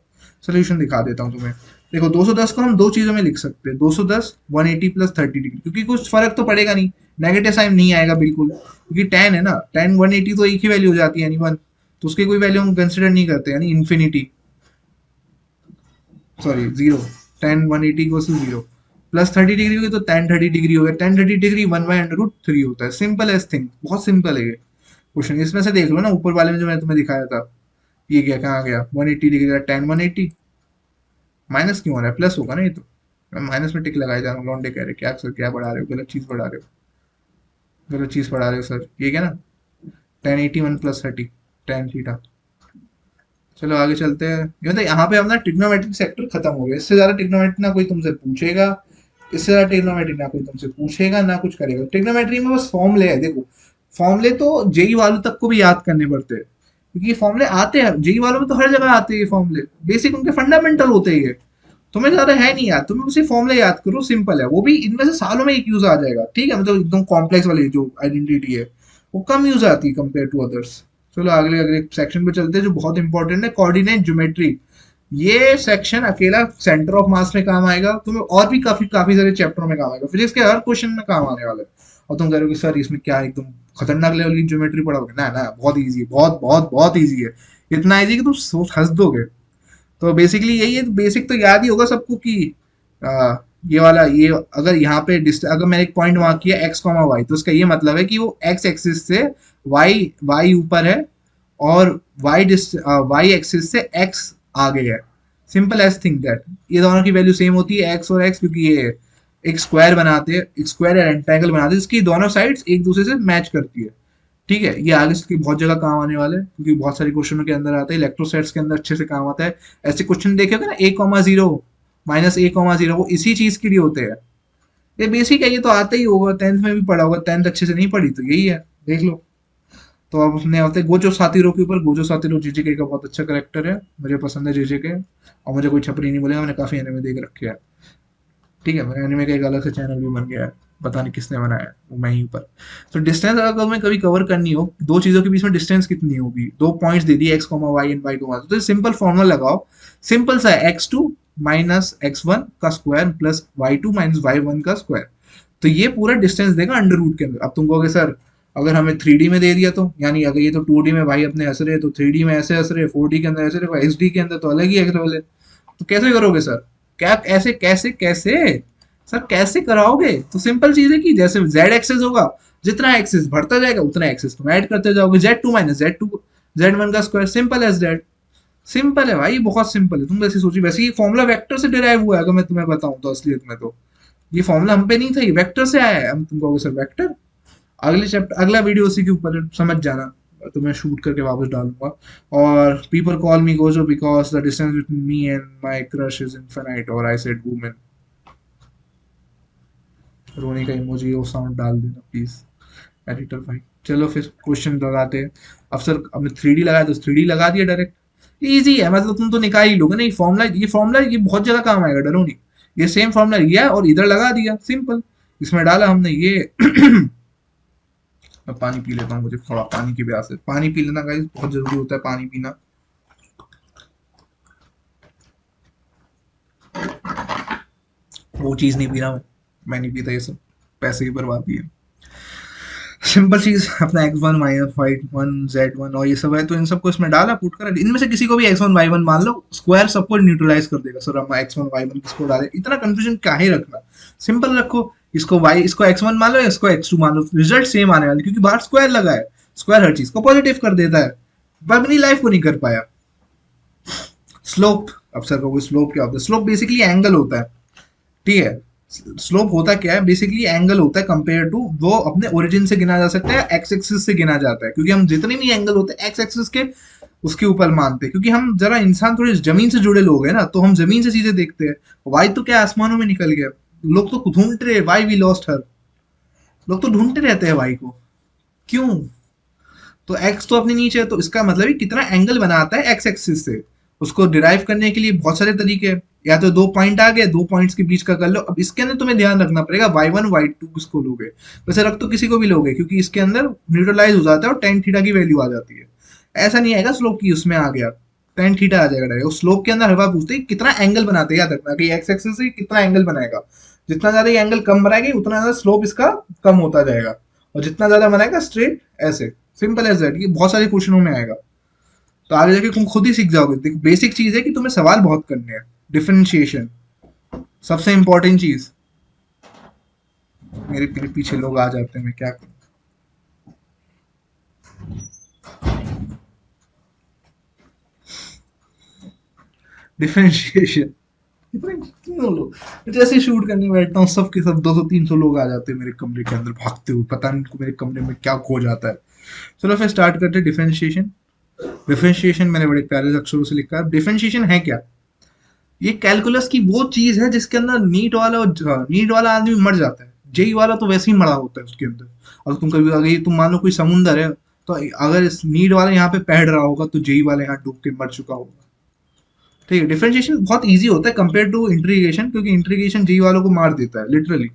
सोल्यूशन दिखा देता हूँ तुम्हें। देखो 210 को हम दो चीज़ों में लिख सकते हैं, 210 180 + 30 डिग्री, क्योंकि कुछ फर्क तो पड़ेगा नहीं, नेगेटिव साइन नहीं आएगा बिल्कुल, क्योंकि tan है ना, tan 180 तो एक ही वैल्यू हो जाती है यानी 1, तो उसकी कोई वैल्यू हम कंसिडर नहीं करते, यानी infinity, sorry 0, tan 180 = 0, plus 30 degree होगी तो tan 30 डिग्री हो गया, tan 30 डिग्री 1/√3 होता है, सिंपल एज थिंग, बहुत सिंपल है ये क्वेश्चन। इसमें से देख लो ना, ऊपर वाले में जो मैंने तुम्हें दिखाया था, ये क्या कहाँ गया, 180 डिग्री का tan 180, माइनस क्यों हो रहा है, प्लस होगा ना ये तो, मैं माइनस में टिक लगाए जा रहा हूँ, लौंडे कह रहे क्या सर, क्या बढ़ा रहे हो, गलत चीज़ बढ़ा रहे हो, गलत चीज़ पढ़ा रहे हो सर, ये क्या ना tan 81 + 30 tan थीटा। चलो आगे चलते हैं, ये मतलब यहाँ पे अपना ट्रिग्नोमेट्रिक सेक्टर खत्म हो गया, इससे ज्यादा ट्रिग्नोमेट्री ना कोई तुमसे पूछेगा, इससे ज्यादा ट्रिग्नोमेट्री ना कोई तुमसे पूछेगा ना कुछ करेगा, ट्रिग्नोमेट्री में बस फॉर्मूले है, देखो फॉर्मूले तो जेई वालों तक को भी याद करने पड़ते हैं, क्योंकि ये फॉर्मूले आते हैं जेई वालों में तो हर जगह आते हैं, ये फॉर्मूले बेसिक उनके फंडामेंटल होते ही है, तुम्हें ज्यादा है नहीं याद, तुम्हें उसे फॉर्मूले याद करो, सिंपल है, वो भी इनमें से सालों में एक यूज आ जाएगा, ठीक है, मतलब एकदम कॉम्प्लेक्स वाली जो आइडेंटिटी है वो कम यूज आती है कंपेयर टू अदर्स। चलो अगले अगले सेक्शन पे चलते हैं जो बहुत इंपॉर्टेंट है, कोऑर्डिनेट ज्योमेट्री। ये सेक्शन अकेला सेंटर ऑफ मास में काम आएगा, तुम्हें और भी काफी काफी सारे चैप्टरों में काम आएगा, फिजिक्स के हर क्वेश्चन में काम आने वाला है, और तुम कह रहे हो कि सर इसमें क्या एकदम खतरनाक लेवल की ज्योमेट्री पढ़ोगे, ना ना बहुत ईजी है, बहुत बहुत बहुत ईजी है, इतना ईजी कि तुम सोच हंस दोगे। तो बेसिकली यही है, बेसिक तो याद ही होगा सबको कि आ, ये वाला, ये अगर यहाँ पे अगर मैंने एक पॉइंट मार्क किया x, y, तो उसका ये मतलब है कि वो x एक्सिस से y ऊपर है और y एक्सिस से x आगे है, सिंपल एज थिंक दैट, ये दोनों की वैल्यू सेम होती है x और x, क्योंकि ये एक स्क्वायर बनाते हैं, एक स्क्वायर या रेक्टेंगल बनाते हैं जिसकी दोनों साइड्स एक दूसरे से मैच करती है, ठीक है, ये आगे से बहुत जगह काम आने वाला है क्योंकि बहुत सारे क्वेश्चनों के अंदर आता है, इलेक्ट्रोसेट्स के अंदर अच्छे से काम आता है। ऐसे क्वेश्चन देखे होगे ना, A,0 -A,0 वो इसी चीज के लिए होते हैं। ये बेसिक है, ये तो आता ही होगा, 10th में भी पढ़ा होगा, 10th अच्छे से नहीं पढ़ी तो यही है, देख लो। तो अब अपने आते हैं गोजो सातिरो के ऊपर। गोजो सातिरो जीजेके का बहुत अच्छा करेक्टर है, मुझे पसंद है जीजेके, और मुझे कोई छपरी नहीं बोलेगा, मैंने काफी एनिमे देख रखे हैं। ठीक है, मेरे एनिमे का एक अलग से चैनल भी बन गया है, पता नहीं किसने बनाया है, वो मैं ही ऊपर। तो डिस्टेंस अगर तुम्हें कभी कवर करनी हो, दो चीजों के बीच में डिस्टेंस कितनी होगी, दो पॉइंट्स दे दिए x, y एंड y, तो सिंपल फॉर्मूला लगाओ, सिंपल सा है, x2 -x1 का स्क्वायर प्लस y2 -y1 का स्क्वायर। तो ये पूरा डिस्टेंस देगा अंडर रूट के अंदर। अब तुम कहोगे सर अगर हमें 3D में दे दिया तो, यानी अगर ये तो 2D में भाई अपने हंस रहे, तो 3D में ऐसे हंस रहे, 4D के अंदर ऐसे रहे, HD के अंदर तो अलग ही एक्सलेवल है। तो कैसे करोगे सर, क्या ऐसे कैसे कैसे सर कैसे कराओगे? तो सिंपल चीज है कि जैसे z एक्सेस होगा, जितना एक्सेस बढ़ता जाएगा उतना एक्सेस तुम ऐड करते जाओगे, z2 -z2 z1 का स्क्वायर, सिंपल एज दैट। सिंपल है भाई, बहुत सिंपल है। तुम वैसे सोचिए, वैसे ये फॉर्मूला वेक्टर से डिराइव हुआ है, अगर मैं तुम्हें बताऊं तो असलियत में तो ये फॉर्मूला हम पे नहीं था, ये वेक्टर से आया है। हम तुम कहोगे सर वेक्टर, अगले चैप्टर अगला वीडियो उसी के ऊपर है, समझ जाना, तो मैं शूट करके वापस डालूंगा। और people call me Gojo because the distance between me and my crush is infinite, और आई सेड वुमेन। रोने का इमोजी वो साउंड डाल देना प्लीज एडिटर भाई। चलो फिर क्वेश्चन लगाते हैं। अब सर हमने 3D लगाया तो 3D लगा दिया डायरेक्ट, इजी है, मतलब तुम तो निकाल ही लोगे ना। ये फॉर्मूला बहुत जगह काम आएगा, डरो नहीं। ये सेम फॉर्मूला लिया और इधर लगा दिया, सिंपल। इसमें डाला हमने ये मैं पानी पी लेता हूँ, मुझे थोड़ा पानी की प्यास है, पानी पी लेना गाइस, बहुत जरूरी होता है पानी पीना। वो चीज नहीं पी रहा मैं नहीं पीता ये सब, पैसे की बर्बादी है। सिंपल चीज अपना x1 -y1 z1 और ये सब है, तो इन सबको इसमें डाला, पुट कर, इनमें से किसी को भी x1 y1 मान लो, स्क्वायर सबको न्यूट्रलाइज कर देगा। सर हम x1 y1 किसको डाले, इतना कंफ्यूजन काहे रखना, सिंपल रखो। इसको x1 मान लो, इसको x2 मान लो, रिजल्ट सेम आने वाले, क्योंकि बाहर स्क्वायर लगा है। स्क्वायर हर चीज को पॉजिटिव कर देता है, पर अपनी लाइफ को नहीं कर पाया। स्लोप, अब सर को स्लोप क्या होता है? स्लोप बेसिकली एंगल होता है, ठीक है। स्लोप होता क्या है, बेसिकली एंगल होता है कंपेयर टू, वो अपने ओरिजिन से गिना जा सकता है, एक्स एक्सिस से गिना जाता है, क्योंकि हम जितने भी एंगल होते हैं एक्स एक्सिस के उसके ऊपर मानते हैं, क्योंकि हम जरा इंसान थोड़े जमीन से जुड़े लोग हैं ना, तो हम जमीन से चीजें देखते हैं। वाई तो क्या आसमानों में निकल गया, लोग तो ढूंढते रहे वाई वी लॉस्ट हर, लोग तो ढूंढते रहते हैं वाई को, क्यों? तो एक्स तो अपने नीचे है, तो इसका मतलब ही कितना एंगल बनाता है एक्स एक्सिस से, उसको डिराइव करने के लिए बहुत सारे तरीके हैं। या तो दो पॉइंट आ गए, दो पॉइंट्स के बीच का कर लो। अब इसके अंदर तुम्हें ध्यान रखना पड़ेगा y1 y2 किसको लोगे, वैसे रख तो किसी को भी लोगे, क्योंकि इसके अंदर न्यूट्रलाइज हो जाता है और टेन थीटा की वैल्यू आ जाती है। ऐसा नहीं आएगा स्लोप की, उसमें आ गया टेन थीटा आ जाएगा डायरेक्ट। स्लोप के अंदर हर बार पूछते हैं कितना एंगल बनाते हैं, याद रखना कि एक्स एक्सिस से कितना एंगल बनाएगा। जितना ज्यादा ये एंगल कम बनाएगा उतना ज्यादा स्लोप इसका कम होता जाएगा, और जितना ज्यादा बनाएगा स्ट्रेट ऐसे, सिंपल एज दैट। ये बहुत सारे क्वेश्चनों में आएगा, तो आगे जाके तुम खुद ही सीख जाओगे। देखो बेसिक चीज है कि तुम्हें सवाल बहुत करने हैं। डिफरेंशिएशन सबसे इंपॉर्टेंट चीज। मेरे पीछे लोग आ जाते हैं, मैं क्या करूं। डिफरेंशिएशन, कितने लोग जैसे शूट करने बैठता हूँ, सबके सब 200-300 लोग आ जाते हैं मेरे कमरे के अंदर भागते हुए, पता नहीं इनको मेरे कमरे में क्या खो जाता है। चलो फिर स्टार्ट करते हैं डिफरेंशिएशन। डिफरेंशिएशन मैंने बड़े प्यारे अक्षरों से लिखा है। डिफरेंशिएशन है क्या? ये कैलकुलस की वो चीज है जिसके अंदर नीट वाला आदमी मर जाता है, जेई वाला तो वैसे ही मरा होता है उसके अंदर। अगर तुम कभी, अगर तुम मान लो कोई समुंदर है, तो अगर इस नीट वाला यहाँ पे पैर रहा होगा तो जेई वाला यहाँ डूब के मर चुका होगा। ठीक है, डिफरेंशिएशन बहुत इजी होता है कंपेयर टू इंटीग्रेशन, क्योंकि इंटीग्रेशन जेई वालों को मार देता है लिटरली।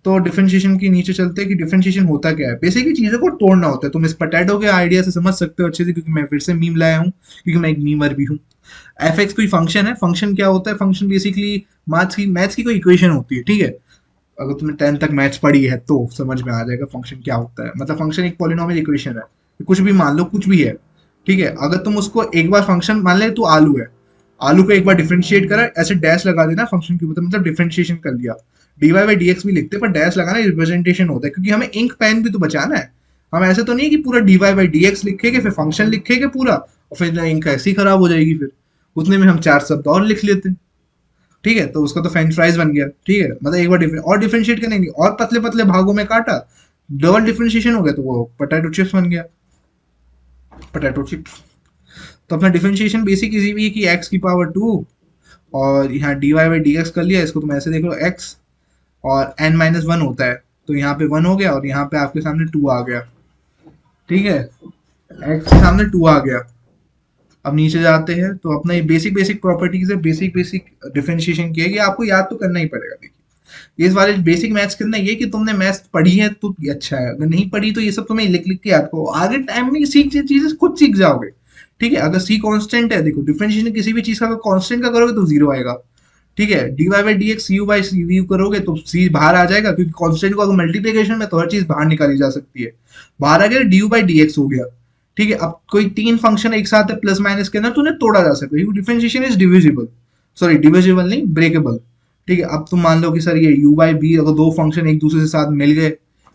तो डिफरेंशिएशन के नीचे चलते हैं कि डिफरेंशिएशन होता क्या है। बेसिकली चीजों को तोड़ना होता है। तुम इस पोटैटो के आइडिया से समझ सकते हो अच्छे से, क्योंकि मैं फिर से मीम लाया हूँ, क्योंकि मैं एक मीमर भी हूँ। एफ एक्स कोई फंक्शन है। फंक्शन क्या होता है? फंक्शन बेसिकली मैथ्स की कोई इक्वेशन होती है, ठीक है। अगर तुमने 10 तक मैथ्स पढ़ी है तो समझ में आ जाएगा फंक्शन क्या होता है। मतलब फंक्शन एक पॉलिनोमियल इक्वेशन है, कुछ भी मान लो, कुछ भी है, ठीक है। अगर तुम उसको एक बार फंक्शन मान ले, तो आलू है, आलू को एक बार डिफरेंशिएट करा, ऐसे डैश लगा देना फंक्शन के ऊपर, मतलब डिफरेंशिएशन कर लिया। dy/dx भी लिखते हैं, पर डैश लगाना रिप्रेजेंटेशन होता है, क्योंकि हमें इंक पेन भी तो बचाना है। हम ऐसे तो नहीं है कि पूरा dy/dx लिखेंगे फिर फंक्शन लिखेंगे पूरा, और फिर इंक ऐसी खराब हो जाएगी, फिर उतने में हम 4 शब्द और लिख लेते हैं, ठीक है। तो उसका तो फ्रेंच फ्राइज बन गया, ठीक है। मतलब एक बार डिफरेंशिएट करने, और पतले पतले भागों में काटा, डबल डिफरेंशिएशन हो गया तो वो पोटैटो चिप्स बन गया, पोटैटो चिप्स। तो अपना डिफरेंशिएशन बेसिक इजी भी है कि एक्स की पावर टू, और यहाँ D Y by D X कर लिया, इसको तुम ऐसे देख लो एक्स, और एन माइनस वन होता है तो यहाँ पे वन हो गया, और यहाँ पे आपके सामने टू आ गया, ठीक है, एक्स के सामने टू आ गया। अब नीचे जाते हैं तो अपना ये बेसिक बेसिक प्रॉपर्टीज है, बेसिक बेसिक डिफरेंशिएशन किया, ये आपको याद तो करना ही पड़ेगा। देखिए इस वाले बेसिक मैथ्स के अंदर ये कि तुमने मैथ्स पढ़ी है तो ये अच्छा है, अगर नहीं पढ़ी तो ये सब तुम्हें लिख लिख के याद करो, आगे टाइम में सीख चीजें खुद सीख जाओगे। ठीक है, अगर सी कांस्टेंट है, देखो डिफरेंशिएशन किसी भी चीज का अगर कांस्टेंट का करोगे तो जीरो आएगा। ठीक है, d Y by D x u by c v करोगे तो सी बाहर आ जाएगा, क्योंकि कांस्टेंट को अगर मल्टीप्लिकेशन में तो हर चीज बाहर निकाली जा सकती है, बाहर आ गया D you by D x हो गया। ठीक है, अब कोई तीन फंक्शन एक साथ है प्लस माइनस के अंदर तो उन्हें तोड़ा जा सकता है, differentiation is divisible, sorry divisible नहीं ब्रेकेबल। ठीक है, अब तुम मान लो कि सर ये u बाई बी अगर दो फंक्शन एक दूसरे के साथ मिल गए,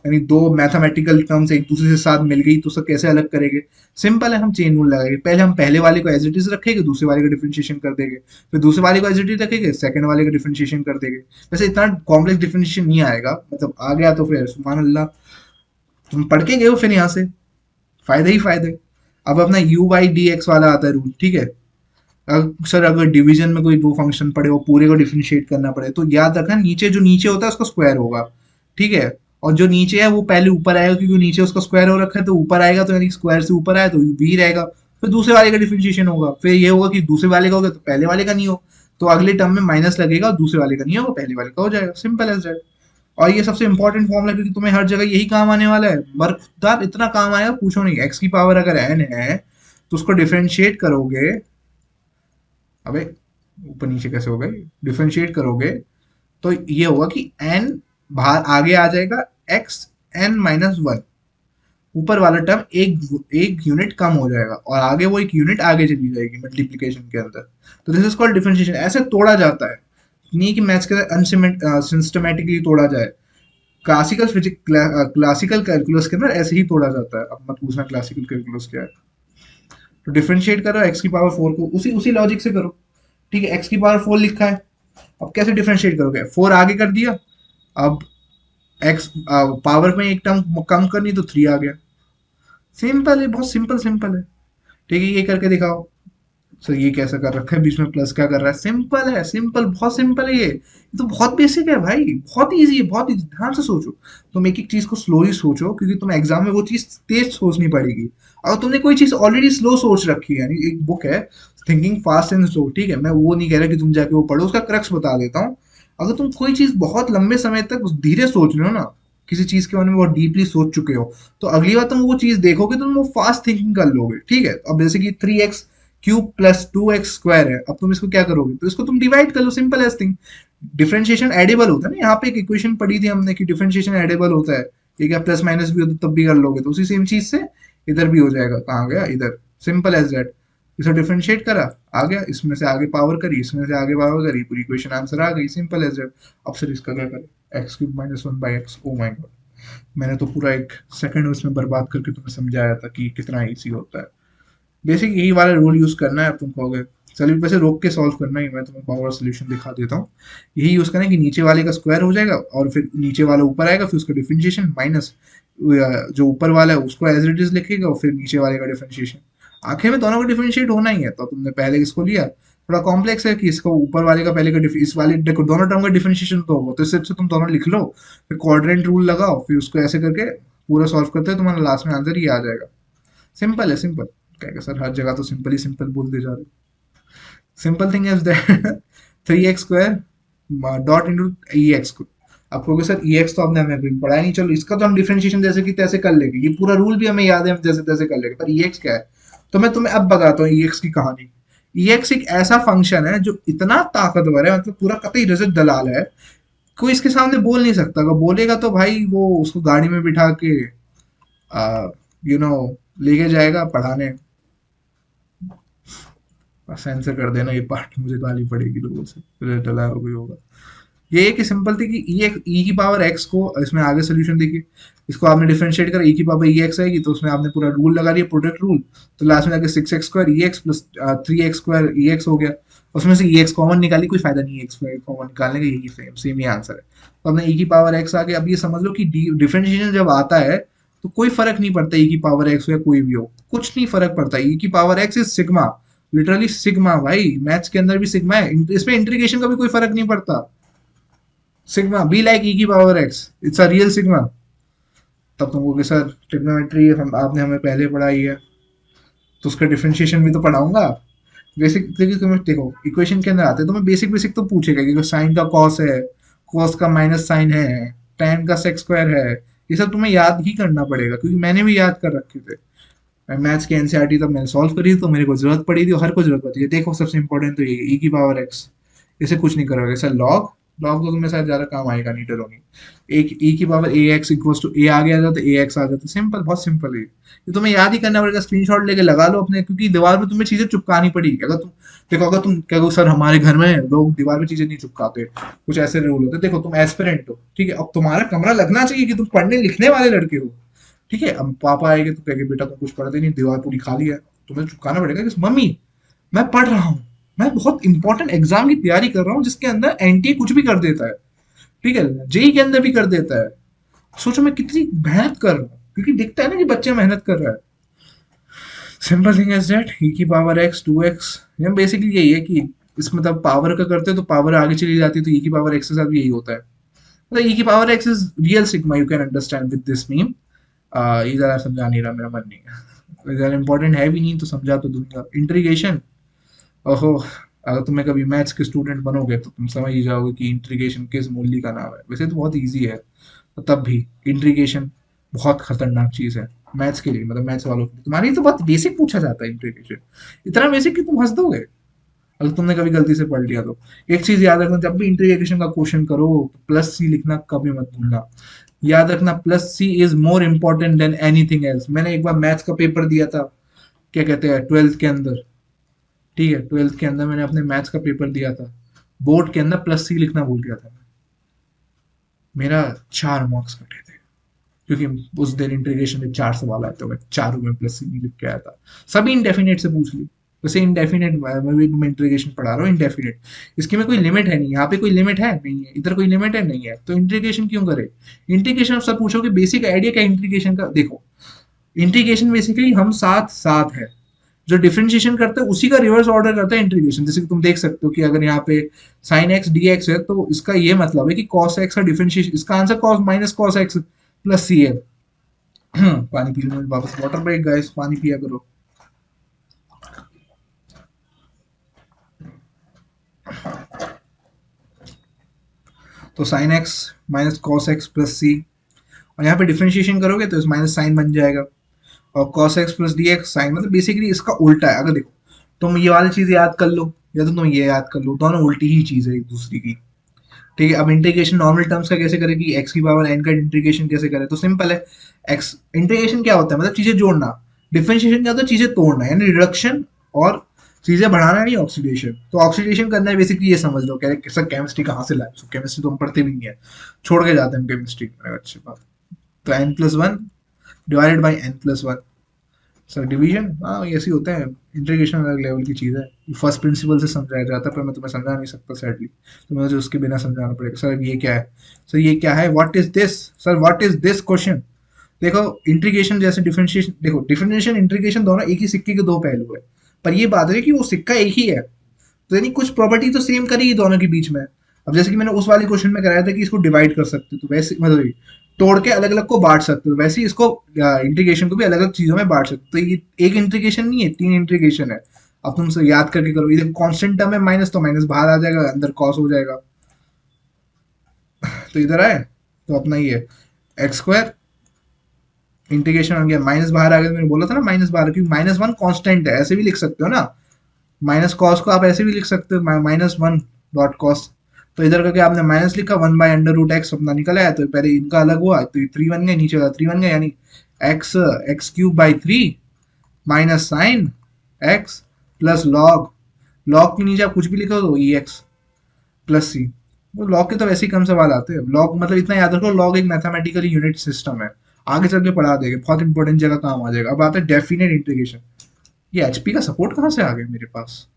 यानी दो मैथमेटिकल टर्म्स एक दूसरे के साथ मिल गई तो उसको कैसे अलग करेंगे? सिंपल है, हम चेन रूल लगाएंगे, पहले हम पहले वाले को एज इट इज रखेंगे, दूसरे वाले का डिफरेंशिएशन कर देंगे, फिर दूसरे वाले को एज इट इज रखेंगे, सेकंड वाले का डिफरेंशिएशन कर देंगे। वैसे इतना कॉम्प्लेक्स डिफरेंशिएशन नहीं आएगा, मतलब आ गया तो फिर सुभान अल्लाह, तुम पढ़ के गए हो फिर यहाँ से फायदे ही फायदे। अब अपना u बाई डी एक्स वाला आता है रूल, ठीक है, सर अगर डिवीजन में कोई दो फंक्शन पड़े हो पूरे को डिफरेंशिएट करना पड़े तो याद रखना नीचे जो नीचे होता है उसका स्क्वायर होगा। ठीक है, और जो नीचे है वो पहले ऊपर आएगा, क्योंकि नीचे उसका स्क्वायर हो रखा है तो ऊपर आएगा, तो यानी स्क्वायर से ऊपर आया तो बी रहेगा। फिर दूसरे वाले का डिफरेंशिएशन होगा, फिर ये होगा कि दूसरे वाले का होगा तो पहले वाले का नहीं हो, तो अगले टर्म में माइनस लगेगा और दूसरे वाले का नहीं होगा, पहले वाले का हो जाएगा, सिंपल एज दैट। और ये सबसे इंपॉर्टेंट फॉर्मूला, क्योंकि तुम्हें हर जगह यही काम आने वाला है, मरदार इतना काम आएगा पूछो नहीं। एक्स की पावर अगर एन है तो उसको डिफरेंशिएट करोगे, अबे ऊपर नीचे कैसे हो गए, डिफरेंशिएट करोगे तो ये होगा कि n बाहर आगे आ जाएगा x n माइनस वन, ऊपर वाला टर्म एक एक यूनिट कम हो जाएगा और आगे वो एक यूनिट आगे चली जाएगी मल्टीप्लिकेशन के अंदर। तो दिस इज कॉल्ड डिफरेंशिएशन। ऐसे तोड़ा जाता है, नहीं कि मैथ्स के सिस्टमेटिकली तोड़ा जाए, क्लासिकल फिजिक्स क्लासिकल कैलकुलस के अंदर ऐसे ही तोड़ा जाता है। अब मत पूछना क्लासिकल कैलकुलस क्या है। तो डिफरेंशिएट करो एक्स की पावर फोर को, उसी उसी लॉजिक से करो। ठीक है, एक्स की पावर फोर लिखा है, अब कैसे डिफरेंशिएट करोगे? फोर आगे कर दिया, अब एक्स पावर में एक टर्म कम करनी तो थ्री आ गया, सिंपल है, बहुत सिंपल सिंपल है। ठीक है, ये करके दिखाओ सर, ये कैसा कर रखा है, बीच में प्लस क्या कर रहा है, सिंपल है, सिंपल, बहुत सिंपल है ये तो बहुत बेसिक है भाई, बहुत इजी है, बहुत इजी। ध्यान से सोचो, तुम एक एक चीज को स्लोली सोचो, क्योंकि तुम्हें एग्जाम में वो चीज तेज सोचनी पड़ेगी। अगर तुमने कोई चीज ऑलरेडी स्लो सोच रखी है, यानी एक बुक है थिंकिंग फास्ट एंड स्लो, ठीक है, मैं वो नहीं कह रहा कि तुम जाके वो पढ़ो, उसका क्रक्स बता देता हूँ। अगर तुम कोई चीज बहुत लंबे समय तक धीरे सोच रहे हो ना, किसी चीज के बारे में बहुत डीपली सोच चुके हो, तो अगली बार तुम वो चीज देखोगे तो तुम वो फास्ट थिंकिंग कर लोगे। ठीक है, अब जैसे कि three x cube plus two x square है, अब तुम इसको क्या करोगे, तो इसको तुम डिवाइड कर लो, simple as thing. Differentiation addable होता है ना, यहाँ पे एक इक्वेशन पढ़ी थी हमने कि डिफरेंशिएशन एडेबल होता है, ठीक है, प्लस माइनस भी होता तब भी कर लोगे, तो उसी सेम चीज से इधर भी हो जाएगा। कहाँ गया, इधर, सिंपल एज दैट। इसे डिफरेंशिएट करा, आ गया, इसमें से आगे पावर करी, इसमें से आगे पावर करी, पूरी इक्वेशन आंसर आ गई, सिंपल एज दैट। अब सर इसका क्या करें, x cube minus one by x, oh my god, मैंने तो पूरा एक सेकंड उसमें बर्बाद करके तुम्हें समझाया था कि कितना इजी होता है। बेसिक यही वाला रूल यूज करना है। अब तुम कहोगे चलिए वैसे रोक के सॉल्व करना ही, मैं तुम्हें पावर सोल्यूशन दिखा देता हूँ। यही यूज करना है कि नीचे वाले का स्क्वायर हो जाएगा और फिर नीचे वाला ऊपर आएगा, फिर उसका डिफरेंशिएशन माइनस जो ऊपर वाला है उसको एज इट इज लिखेगा और फिर नीचे वाले का डिफरेंशिएशन। आखिर में दोनों का डिफरेंशिएट होना ही है, तो तुमने पहले इसको लिया, थोड़ा कॉम्प्लेक्स है कि इसको ऊपर वाले का पहले का इस वाले देखो दोनों टर्म का डिफरेंशिएशन तो होगा, तो इससे अच्छा तुम दोनों लिख लो, फिर क्वाड्रेंट रूल लगाओ, फिर उसको ऐसे करके पूरा सॉल्व करते हैं, तुम्हारा लास्ट में आंसर ही आ जाएगा। सिंपल है, सिंपल। क्या सर हर जगह तो सिंपल ही सिंपल बोलते जा रहे, simple thing is that three x square dot into E x को। आप कहोगे सर ई एक्स तो आपने हमें पढ़ाया नहीं, चलो इसका तो हम डिफरेंशिएशन जैसे कि तैसे कर लेंगे, ये पूरा रूल भी हमें याद है, हम जैसे तैसे कर लेंगे, पर ई एक्स क्या है? तो मैं तुम्हें अब बताता हूँ ई एक्स की कहानी। ई एक्स एक ऐसा फंक्शन है जो इतना ताकतवर है, मतलब पूरा कतई रजत दलाल है, कोई इसके सामने बोल नहीं सकता। अगर बोलेगा तो भाई वो उसको गाड़ी में बिठा के यू नो लेके जाएगा पढ़ाने। सेंसर कर देना ये पार्ट, मुझे गाली पड़ेगी लोगों से, फिर डला हो गई होगा। ये एक सिंपल थी कि ई की पावर एक्स को, इसमें आगे सोल्यूशन देखिए, इसको आपने डिफरेंशिएट करा, ई की पावर ई एक्स आएगी, तो उसमें आपने पूरा रूल लगा दिया, प्रोडक्ट रूल, तो लास्ट में जाके six x square e x plus three x square e x हो गया। उसमें से ई एक्स कॉमन निकाली, कोई फायदा नहीं है एक्स कॉमन निकालने का, यही सेम ही आंसर है। तो अपने ई की पावर एक्स आ गया। अब ये समझ लो कि डिफरेंशिएशन जब आता है तो कोई फर्क नहीं पड़ता ई की पावर एक्स हो या कोई भी हो, कुछ नहीं फर्क पड़ता। ई की power x is sigma, literally sigma भाई, मैथ्स के अंदर भी सिग्मा है, इसमें इंटीग्रेशन का भी कोई फर्क नहीं पड़ता। सिग्मा बी लाइक ई की power x, it's a real sigma. तब तुम कहोगे सर ट्रिग्नोमेट्री आपने हमें पहले पढ़ाई है, तो उसका डिफरेंशिएशन भी तो पढ़ाऊंगा। बेसिक देखिए, तुम्हें देखो इक्वेशन के अंदर आते हैं तो मैं बेसिक बेसिक तो पूछेगा कि साइन का कॉस है, कॉस का माइनस साइन है, tan का सेक स्क्वायर है, ये सब तुम्हें याद ही करना पड़ेगा, क्योंकि मैंने भी याद कर रखे थे। मैं मैथ्स की एनसीईआरटी तब मैंने सॉल्व करी तो मेरे को जरूरत पड़ी थी, और हर को जरूरत पड़ती है। देखो सबसे इंपॉर्टेंट तो ये ई की पावर एक्स, इसे कुछ नहीं करोगे सर। लॉग, लॉग तो तुम्हें शायद ज्यादा काम आएगा नहीं, डरोगे। एक ई की power a x equals to a आगे आ जाता है, ए एक्स आ जाता है, सिंपल, बहुत सिंपल है ये। तुम्हें याद ही करना पड़ेगा, स्क्रीनशॉट लेके लगा लो अपने, क्योंकि दीवार पे तुम्हें चीजें चिपकानी पड़ेगी। अगर तुम देखो, अगर तुम कहो सर हमारे घर में लोग दीवार पे चीजें नहीं चिपकाते, कुछ ऐसे रूल होते, देखो तुम एस्पिरेंट हो, ठीक है, अब तुम्हारा कमरा लगना चाहिए कि तुम पढ़ने लिखने वाले लड़के हो, ठीक है। अब पापा आएंगे तो कहेंगे बेटा तुम कुछ पढ़ते नहीं, दीवार पूरी खाली है, तुम्हें चिपकाना पड़ेगा कि मम्मी मैं पढ़ रहा हूँ, मैं बहुत इंपॉर्टेंट एग्जाम की तैयारी कर रहा हूँ जिसके अंदर एनटीए कुछ भी कर देता है, ठीक है, जेई के अंदर भी कर देता है। सोचो मैं कितनी मेहनत कर रहा हूँ, क्योंकि दिखता है ना कि बच्चा मेहनत कर रहा है। सिंपल थिंग एज दैट, ई की पावर एक्स 2x, ये बेसिकली यही है कि इस मतलब पावर का करते हैं तो पावर आगे चली जाती है, तो ई की पावर एक्स के साथ भी यही होता है। मतलब ई की power x is real sigma, you can understand with this meme. ये ज़्यादा समझा नहीं रहा, मेरा मन नहीं है, ज़्यादा इंपॉर्टेंट है भी नहीं, तो समझा तो दूंगा। इंटीग्रेशन, ओहो, अगर तुम्हें कभी मैथ्स के स्टूडेंट बनोगे तो तुम समझ ही जाओगे कि इंटीग्रेशन किस मूल्य का नाम है। वैसे तो बहुत इजी है, तो तब भी इंटीग्रेशन बहुत खतरनाक चीज़ है मैथ्स के लिए, मतलब मैथ्स वालों के लिए। तुम्हारी तो बहुत बेसिक पूछा जाता है इंटीग्रेशन, इतना बेसिक कि तुम हंस दोगे अगर तुमने कभी गलती से पढ़ लिया तो। एक चीज याद रखना, जब भी इंटीग्रेशन का क्वेश्चन करो तो प्लस सी लिखना कभी मत भूलना। याद रखना, plus c is more important than anything else. मैंने एक बार मैथ्स का पेपर दिया था, क्या कहते हैं, 12th के अंदर, ठीक है, 12th के अंदर मैंने अपने मैथ्स का पेपर दिया था, बोर्ड के अंदर प्लस सी लिखना भूल गया था, मेरा 4 मार्क्स कटे थे, क्योंकि उस दिन इंटीग्रेशन में 4 सवाल आए थे, मैं चारों में प्लस सी नहीं लिख के आया था। सभी इंडेफिनेट से पूछ ली, वैसे इंडेफिनेट मैं इंटीग्रेशन पढ़ा रहा हूँ, इंडेफिनेट, इसकी में कोई लिमिट है नहीं, यहाँ पे कोई लिमिट है नहीं है, इधर कोई लिमिट है नहीं है, तो इंटीग्रेशन क्यों करे। इंटीग्रेशन सब पूछोगे बेसिक आइडिया क्या इंटीग्रेशन का, देखो इंटीग्रेशन बेसिकली हम साथ साथ है, जो डिफरेंशिएशन करते हैं उसी का रिवर्स ऑर्डर करता है इंटीग्रेशन। जैसे कि तुम देख सकते हो कि अगर यहाँ पे साइन एक्स डी एक्स है तो इसका ये मतलब है कि कॉस एक्स का डिफरेंशिएशन, इसका answer cos minus cos x plus c है। पानी पी लो, वापस वाटर ब्रेक गाइस, पानी पिया करो। तो sine x minus cos x plus c, और यहाँ पे डिफरेंशिएशन करोगे तो इस माइनस साइन बन जाएगा, और cos x plus d x sine, मतलब बेसिकली इसका उल्टा है। अगर देखो तुम ये वाली चीज याद कर लो या तो तुम ये याद कर लो, दोनों उल्टी ही चीज है एक दूसरे की, ठीक है। अब इंटीग्रेशन नॉर्मल टर्म्स का कैसे करें कि x की पावर n का इंटीग्रेशन कैसे करें, तो सिंपल है। x इंटीग्रेशन क्या होता है, मतलब चीजें जोड़ना। डिफरेंशिएशन क्या होता है, चीजें तोड़ना, यानी रिडक्शन, और चीजें बढ़ाना नहीं ऑक्सीडेशन। तो ऑक्सीडेशन करना है बेसिकली, ये समझ लो। कह रहे सर केमिस्ट्री कहाँ से लाए, केमिस्ट्री तो हम पढ़ते भी नहीं है, छोड़ के जाते हैं हम केमिस्ट्री, अच्छी बात। तो n+1 divided by n+1, sir division, हाँ ये ऐसे होता है। इंटीग्रेशन अलग लेवल की चीज़ है, फर्स्ट प्रिंसिपल से समझाया जाता है, पर मैं तुम्हें समझा नहीं सकता सैडली, तो मुझे उसके बिना समझाना पड़ेगा। सर ये क्या है, सर ये क्या है, what is this, sir what is this question. देखो इंटीग्रेशन जैसे डिफरेंशिएशन, देखो डिफरेंशिएशन इंटीग्रेशन दोनों एक ही सिक्के के दो पहलू है, पर ये बात है कि वो सिक्का एक ही है, तो यानी कुछ प्रॉपर्टी तो सेम करेगी दोनों के बीच में। अब जैसे कि मैंने उस वाले क्वेश्चन में कराया था कि इसको डिवाइड कर सकते हो, तो वैसे मतलब तोड़ के अलग अलग को बांट सकते हो, वैसे ही इसको इंटीग्रेशन को भी अलग अलग चीजों में बांट सकते हो। तो ये एक इंटीग्रेशन नहीं है, 3 इंटीग्रेशन है। अब तुम से याद करके करो, ये कांस्टेंट टर्म है माइनस, तो माइनस बाहर आ जाएगा, अंदर कॉस हो जाएगा, तो इधर आए तो अपना ही है x² इंटीग्रेशन हो गया, माइनस बाहर आ गया, मैंने बोला था ना माइनस बाहर, क्योंकि -1 कांस्टेंट है, ऐसे भी लिख सकते हो ना, माइनस कॉस को आप ऐसे भी लिख सकते हो, -1 डॉट कॉस। तो इधर करके आपने माइनस लिखा, 1/√x अपना निकल आया, तो पहले इनका अलग हुआ तो 3 बन गए, नीचे का 3 बन गया, यानी x³ minus sine x plus log, log के नीचे आप कुछ भी लिखो तो ex प्लस सी। वो लॉग के तो वैसे ही कम सवाल आते हैं। लॉग मतलब इतना याद रखो, लॉग एक मैथमेटिकल यूनिट सिस्टम है, आगे चल के पढ़ा देगा, बहुत इंपॉर्टेंट जगह काम आ जाएगा। अब आता है डेफिनेट इंटीग्रेशन। ये एचपी का सपोर्ट कहाँ से आ गया मेरे पास,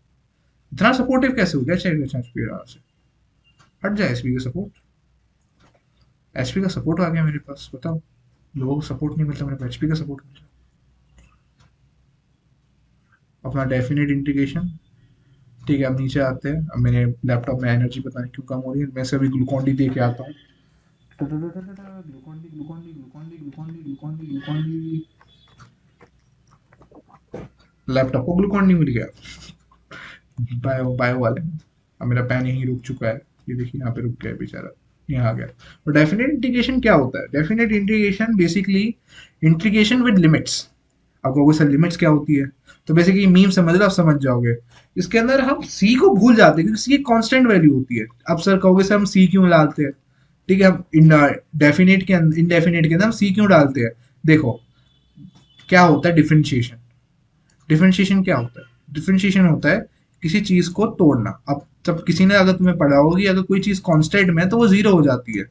इतना सपोर्टिव कैसे हो गया चाहिए एचपी से? हट जाए एचपी का सपोर्ट। एचपी का सपोर्ट आ गया मेरे पास, बताओ। लोगों को सपोर्ट नहीं मिलता, मेरे को एचपी का सपोर्ट मिलता। अपना डेफिनेट इंटीग्रेशन। ठीक है, अब नीचे आते हैं। अब मेरे लैपटॉप में एनर्जी पता नहीं क्यों कम हो रही है, मैं से अभी ग्लूकॉन डी दे के आता हूँ। Glucon D Glucon D Glucon D Glucon D Glucon D Glucon D. Laptop को ग्लूकॉन डी मिल गया बायो बायो वाले में। अब मेरा पेन यहीं रुक चुका है, ये देखिए यहाँ पे रुक गया बेचारा, यहाँ आ गया। तो डेफिनेट इंटीग्रेशन क्या होता है? Definite integration basically integration with limits. आप कहोगे सर लिमिट्स क्या होती है? तो बेसिकली मीम समझ लो, आप समझ जाओगे। इसके अंदर हम सी को भूल जाते हैं क्योंकि सी एक कांस्टेंट वैल्यू होती है। अब सर कहोगे सर हम सी क्यों डालते हैं? ठीक है, हम डेफिनेट के अंदर, इनडेफिनेट के अंदर हम सी क्यों डालते हैं? देखो क्या होता है डिफरेंशिएशन। डिफरेंशिएशन क्या होता है? डिफरेंशिएशन होता है किसी चीज को तोड़ना। अब जब किसी ने अगर तुम्हें पढ़ा होगी, अगर कोई चीज कांस्टेंट में है तो वो जीरो हो जाती है।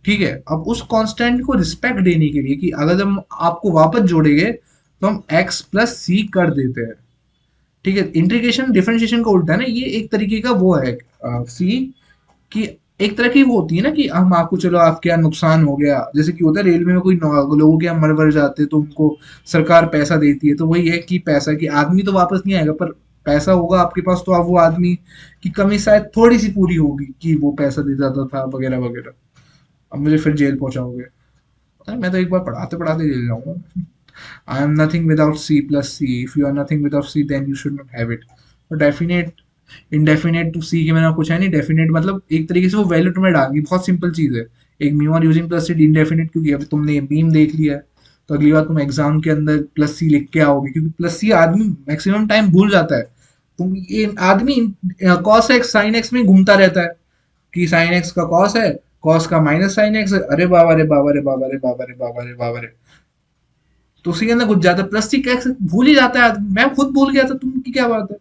ठीक है, अब उस कांस्टेंट को रिस्पेक्ट देने के लिए कि अगर हम आपको वापस जोड़ेंगे तो हम x प्लस सी कर देते हैं। ठीक है, इंटीग्रेशन डिफरेंशिएशन का उल्टा है ना, ये एक तरीके का वो है सी कि एक तरह की वो होती है ना कि हम आपको, चलो आपके यहाँ नुकसान हो गया, जैसे कि होता है रेलवे में कोई लोगों के यहाँ मर वर जाते हैं तो उनको सरकार पैसा देती है, तो वही है कि पैसा कि आदमी तो वापस नहीं आएगा पर पैसा होगा आपके पास, तो आप वो आदमी की कमी शायद थोड़ी सी पूरी होगी कि वो पैसा दे जाता था वगैरह वगैरह। अब मुझे फिर जेल पहुंचाओगे? पता है, मैं तो एक बार पढ़ाते पढ़ाते जेल जाऊंगा। I am nothing without C plus C. If you are nothing without C, then you should not have it. और डेफिनेट इंडेफिनेट टू सी के मैंने कुछ है नहीं। डेफिनेट मतलब एक तरीके से वो वैल्यू तुम्हें डालनी, बहुत सिंपल चीज है। एक मीम और यूजिंग प्लस सी इंडेफिनेट, क्योंकि अभी तुमने ये मीम देख लिया है तो अगली बार तुम एग्जाम के अंदर प्लस सी लिख के आओगे, क्योंकि प्लस सी आदमी मैक्सिमम टाइम भूल जाता है। तुम ये आदमी कॉस एक्स साइन एक्स में घूमता रहता है कि साइन एक्स का कॉस है, कॉस का माइनस साइन एक्स है, अरे बाबा रे बाबा रे बाबा रे बाबा रे बाबा रे बाबा रे। तो उसी के अंदर घुस जाता है, प्लस सी कैसे भूल ही जाता है आदमी। मैं खुद भूल गया था, तुम की क्या बात है?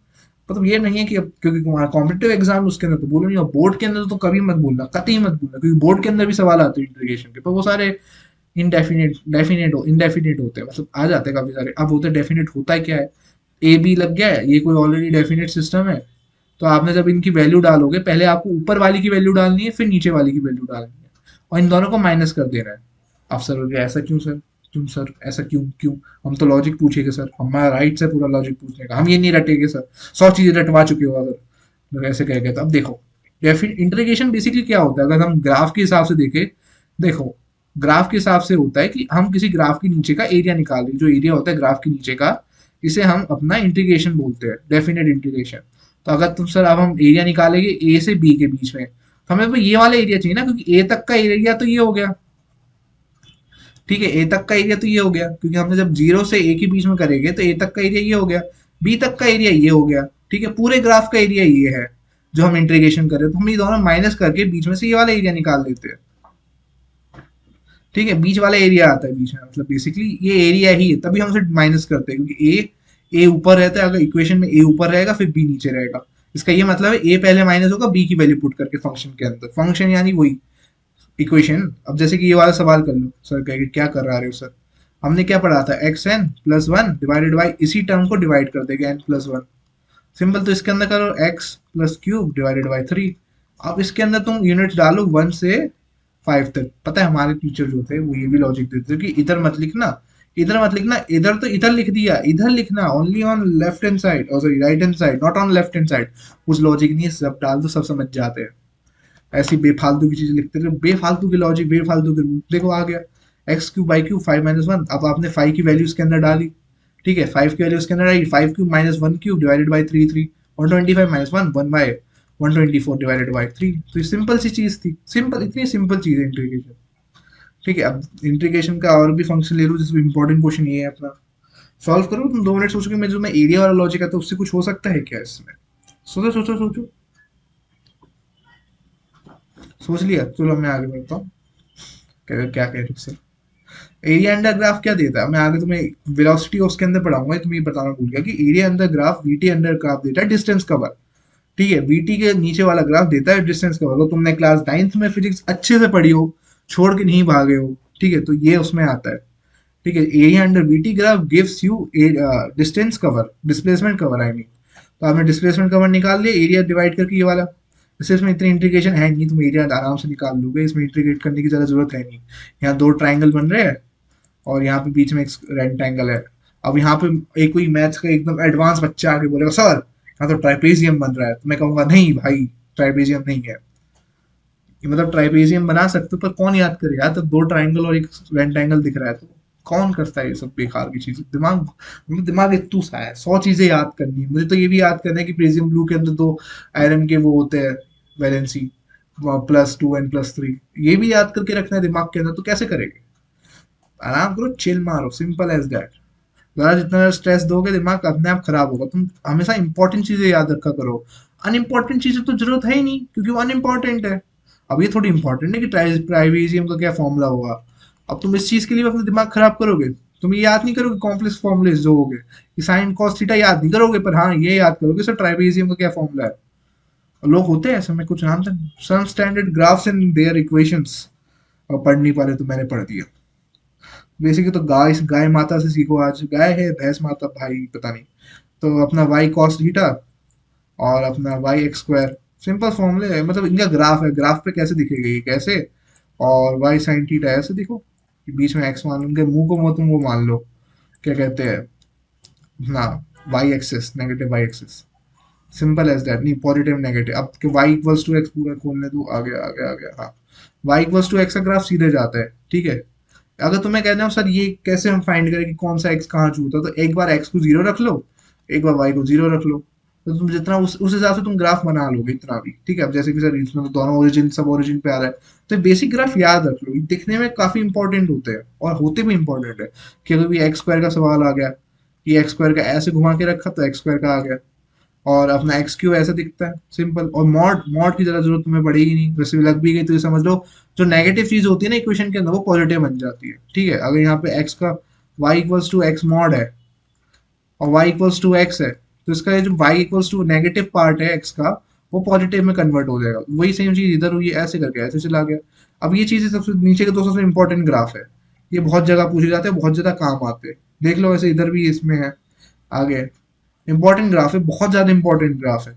मतलब ये नहीं है कि अब क्योंकि तुम्हारा कॉम्पिटेटिव एग्जाम उसके अंदर तो बोलो नहीं, और बोर्ड के अंदर तो कभी मत बोलना, कतई मत बोलना, क्योंकि बोर्ड के अंदर भी सवाल आते हैं इंटीग्रेशन के, पर वो सारे इनडेफिनेट इंडेफिनेट होते हैं, मतलब आ जाते हैं काफी सारे। अब होते डेफिनेट होता है क्या है, ए बी लग गया है, ये कोई ऑलरेडी डेफिनेट सिस्टम है। तो आपने जब इनकी वैल्यू डालोगे, पहले आपको ऊपर वाली की वैल्यू डालनी है, फिर नीचे वाली की वैल्यू डालनी है, और इन दोनों को माइनस कर देना है। अब सर हो गया ऐसा क्यों सर? क्यों सर ऐसा क्यों क्यों? हम तो लॉजिक पूछेंगे सर, हमारा राइट है पूरा लॉजिक पूछने का, हम ये नहीं रटेंगे सर, 100 चीजें रटवा चुके हो अगर लोग ऐसे कह गए तो। अब देखो इंटीग्रेशन बेसिकली क्या होता है, अगर हम ग्राफ के हिसाब से देखें, देखो ग्राफ के हिसाब से होता है कि हम किसी ग्राफ के नीचे का एरिया निकाल रहे हैं, जो एरिया होता है ग्राफ के नीचे का, इसे हम अपना इंटीग्रेशन बोलते हैं, डेफिनेट इंटीग्रेशन। तो अगर तुम सर अब हम एरिया निकालेंगे ए से बी के बीच में, तो हमें तो ये वाला एरिया चाहिए ना, क्योंकि ए तक का एरिया तो ये हो गया। ठीक है, ए तक का एरिया तो ये हो गया, क्योंकि हमने जब जीरो से ए के बीच में करेंगे तो ए तक का एरिया ये हो गया, बी तक का एरिया ये हो गया। ठीक है, पूरे ग्राफ का एरिया ये है जो हम इंटीग्रेशन कर रहे हैं, तो हम ये दोनों माइनस करके बीच में से ये वाला एरिया निकाल देते हैं। ठीक है, बीच वाला एरिया आता है बीच में, मतलब बेसिकली ये एरिया ही है, तभी हम उसे माइनस करते हैं, क्योंकि ए ऊपर रहता है, अगर इक्वेशन में ए ऊपर रहेगा फिर बी नीचे रहेगा। इसका ये मतलब है ए पहले माइनस होगा बी की वैल्यू पुट करके फंक्शन के अंदर, फंक्शन यानी वही इक्वेशन। अब जैसे कि ये वाला सवाल कर लो, सर कहेंगे क्या कर रहे हो सर, हमने क्या पढ़ा था, x n plus one divided by इसी टर्म को डिवाइड कर देगा एन प्लस वन। सिंपल, तो इसके अंदर करो x plus cube divided by three. अब इसके अंदर तुम यूनिट्स डालो 1 से 5 तक। पता है हमारे टीचर जो थे वो ये भी लॉजिक देते थे कि इधर मत लिखना, इधर मत लिखना, इधर तो इधर लिख दिया, इधर लिखना only on left hand side, और sorry right hand side, not on left hand side. कुछ लॉजिक नहीं है, सब डाल दो सब समझ जाते हैं। ऐसी बेफालतू की चीजें लिखते थे, बेफालतू की लॉजिक, बेफालतू के रूल। देखो आ गया एक्स क्यूब बाई क्यूब 5 - 1। अब आपने 5 की वैल्यू इसके अंदर डाली। ठीक है, 5 की वैल्यू इसके अंदर आई, 5 cube minus 1 cube divided by 3 3, 125 minus 1 1 by 124 divided by 3। तो ये सिंपल सी चीज थी, सिंपल, इतनी सिंपल चीज है इंटीग्रेशन। ठीक है, अब इंटीग्रेशन का और भी फंक्शन ले लो, जिसमें इंपॉर्टेंट क्वेश्चन ये है अपना, सॉल्व करो तुम 2 मिनट सोचोगे, मैं जो मैं एरिया वाला लॉजिक है तो उससे कुछ हो सकता है क्या इसमें? सोचो सोचो सोचो, सोच लिया? चलो मैं आगे बढ़ता हूँ। क्या क्या कह रहे हो सर? एरिया अंडर ग्राफ क्या देता है? मैं आगे तुम्हें वेलोसिटी उसके अंदर पढ़ाऊंगा, तुम्हें ये बताना भूल गया कि area under graph VT under graph देता है डिस्टेंस कवर। ठीक है, वीटी के नीचे वाला ग्राफ देता है डिस्टेंस कवर। तो तुमने क्लास 9th में फिजिक्स अच्छे से पढ़ी हो, छोड़ के नहीं भागे हो, ठीक है, तो ये उसमें आता है। ठीक है, area under VT graph gives you distance cover, displacement cover I mean. तो आपने डिस्प्लेसमेंट कवर निकाल लिया, एरिया डिवाइड करके ये वाला। वैसे इसमें इतनी इंटीग्रेशन है नहीं, तुम एरिया आराम से निकाल लोगे, इसमें इंटीग्रेट करने की ज़्यादा जरूरत है नहीं। यहाँ दो ट्राइंगल बन रहे हैं और यहाँ पे बीच में एक रेक्टेंगल है। अब यहाँ पे एक कोई मैथ्स का एकदम एडवांस बच्चा आके बोलेगा सर यहाँ तो ट्राइपेजियम बन रहा है, तो मैं कहूँगा नहीं भाई, ट्राइपेजियम नहीं है। ये मतलब ट्राइपेजियम बना सकते हो पर कौन याद करे यार, तो दो ट्राइंगल और एक रेक्टेंगल दिख रहा है तो कौन करता है ये सब बेकार की चीजें। दिमाग, मतलब दिमाग इतू सा है, 100 चीजें याद करनी है मुझे। तो ये भी याद करना है कि प्रेजियम ब्लू के अंदर दो आयरन के वो होते हैं वैलेंसी, +2 and +3, ये भी याद करके रखना है दिमाग के अंदर, तो कैसे करेंगे। आराम करो, चिल मारो, सिंपल एज दैट। ज़्यादा जितना स्ट्रेस दोगे दिमाग अपने आप खराब होगा। तुम हमेशा इंपॉर्टेंट चीजें याद रखा करो, अनइम्पोर्टेंट चीजें तो जरूरत है ही नहीं क्योंकि वो अनइम्पोर्टेंट है। अब ये थोड़ी इंपॉर्टेंट है कि ट्राइवेजियम का क्या फॉर्मूला होगा। अब तुम इस चीज के लिए अपना दिमाग खराब करोगे, तुम ये याद नहीं करोगे कॉम्प्लेक्स फॉर्मूले जो हो गए कि साइन कॉस थीटा याद नहीं करोगे, पर हाँ ये याद करोगे सर ट्राइवेजियम का क्या फॉर्मूला है। और लोग होते हैं ऐसे में कुछ नाम था some standard graphs and their equations, और पढ़ नहीं पा रहे तो मैंने पढ़ दिया। बेसिकली तो गाय गाय माता से सीखो, आज गाय है भैंस माता भाई पता नहीं। तो अपना वाई कॉस थीटा और अपना वाई एक्स स्क्वायर, सिंपल फॉर्मूले है। मतलब इनका ग्राफ है, ग्राफ पे कैसे दिखेगा ये कैसे, और वाई साइन थीटा ऐसे देखो कि बीच में एक्स मान लो, उनके मुंह को तुम वो मान लो क्या कहते हैं ना, y axis, negative y axis, simple as that. नहीं पॉजिटिव नेगेटिव, अब कि वाई इक्वल्स टू एक्स पूरा खोलने दो, आ गया आ गया आ गया, हाँ वाई इक्वल्स टू एक्स का ग्राफ सीधे जाता है, ठीक है। अगर तुम्हें कहना हो सर ये कैसे हम फाइंड करें कि कौन सा एक्स कहाँ छूता है, तो एक बार एक्स को 0 रख लो, एक बार वाई को 0 रख लो, तो तुम जितना उस हिसाब से तुम ग्राफ बना लोगे इतना भी, ठीक है। अब जैसे कि सर इसमें तो दोनों ओरिजिन सब ओरिजिन पे आ रहा है, तो बेसिक ग्राफ याद रख लो, ये दिखने में काफी इंपॉर्टेंट होते हैं और होते भी इंपॉर्टेंट है। कि अगर भी एक्स स्क्वायर का सवाल आ गया कि एक्स स्क्वायर का ऐसे घुमा के रखा तो एक्स स्क्वायर का आ गया, और अपना एक्स क्यू ऐसा दिखता है सिंपल। और मॉड मॉड की ज़्यादा जरूरत तुम्हें पड़ेगी नहीं, वैसे भी लग भी गई तो ये समझ लो जो नेगेटिव चीज होती है ना इक्वेशन के अंदर वो पॉजिटिव बन जाती है, ठीक है। अगर यहाँ पे एक्स का y equals to x mod है और वाई इक्वल्स टू एक्स है, तो इसका ये जो y equals to negative part है एक्स का वो पॉजिटिव में कन्वर्ट हो जाएगा। वही सेम चीज इधर हुई है, ऐसे करके ऐसे चला गया। अब ये चीजें सबसे नीचे के दो सबसे इंपॉर्टेंट ग्राफ है, ये बहुत जगह पूछे जाते हैं, बहुत ज्यादा काम आते हैं। देख लो वैसे इधर भी इसमें है आगे, इंपॉर्टेंट ग्राफ है, बहुत ज्यादा इंपॉर्टेंट ग्राफ है,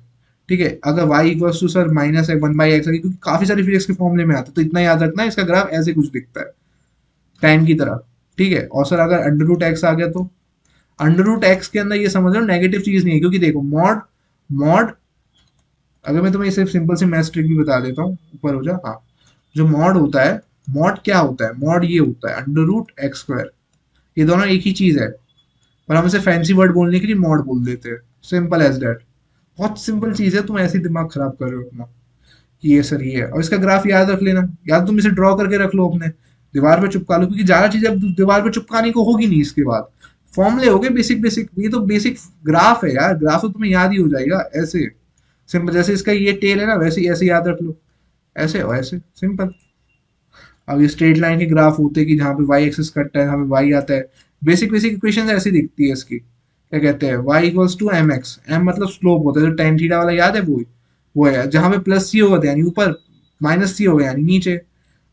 ठीक है। अगर y equals to sir minus है 1/x, क्योंकि काफी सारी फिजिक्स के फॉर्मूले में आता है, तो इतना याद रखना है इसका ग्राफ ऐसे कुछ दिखता है tan की तरह, ठीक है। और सर अगर अंडर रूट एक्स आ गया तो अंडर रूट एक्स के अंदर ये समझ लो नेगेटिव चीज नहीं है, क्योंकि देखो मॉड मॉड, अगर मैं तुम्हें सिर्फ सिंपल सी मैथ ट्रिक भी बता देता हूँ, ऊपर हो जा, हाँ। जो मॉड होता है, मॉड क्या होता है, मॉड ये होता है अंडर रूट एक्स स्क्वायर, ये दोनों एक ही चीज है, पर हम इसे फैंसी वर्ड बोलने के लिए मॉड बोल देते हैं, सिंपल एज दैट। बहुत सिंपल चीज है, तुम ऐसे ही दिमाग खराब कर रहे हो अपना कि ये सर ये है। और इसका ग्राफ याद रख लेना, या तो तुम इसे ड्रॉ करके रख लो अपने दीवार पे चिपका लो, क्योंकि ज्यादा चीजें अब दीवार पे चिपकाने को होगी नहीं इसके बाद, फॉर्मूले हो गए बेसिक बेसिक, ये तो बेसिक ग्राफ है यार, ग्राफ तो तुम्हें याद ही हो जाएगा ऐसे सिंपल। जैसे इसका ये टेल है ना, वैसे ही ऐसे याद रख लो, ऐसे और ऐसे सिंपल। अब ये स्ट्रेट लाइन के ग्राफ होते हैं कि जहाँ पे वाई एक्सिस कटता है, यहाँ पे वाई आता है, बेसिक बेसिक इक्वेशन ऐसी दिखती है इसकी, क्या कहते हैं y equals to m x, m मतलब स्लोप होता है, जो टेन थीटा वाला याद है वो है, जहाँ पे प्लस सी होगा यानी ऊपर, माइनस सी होगा यानी नीचे।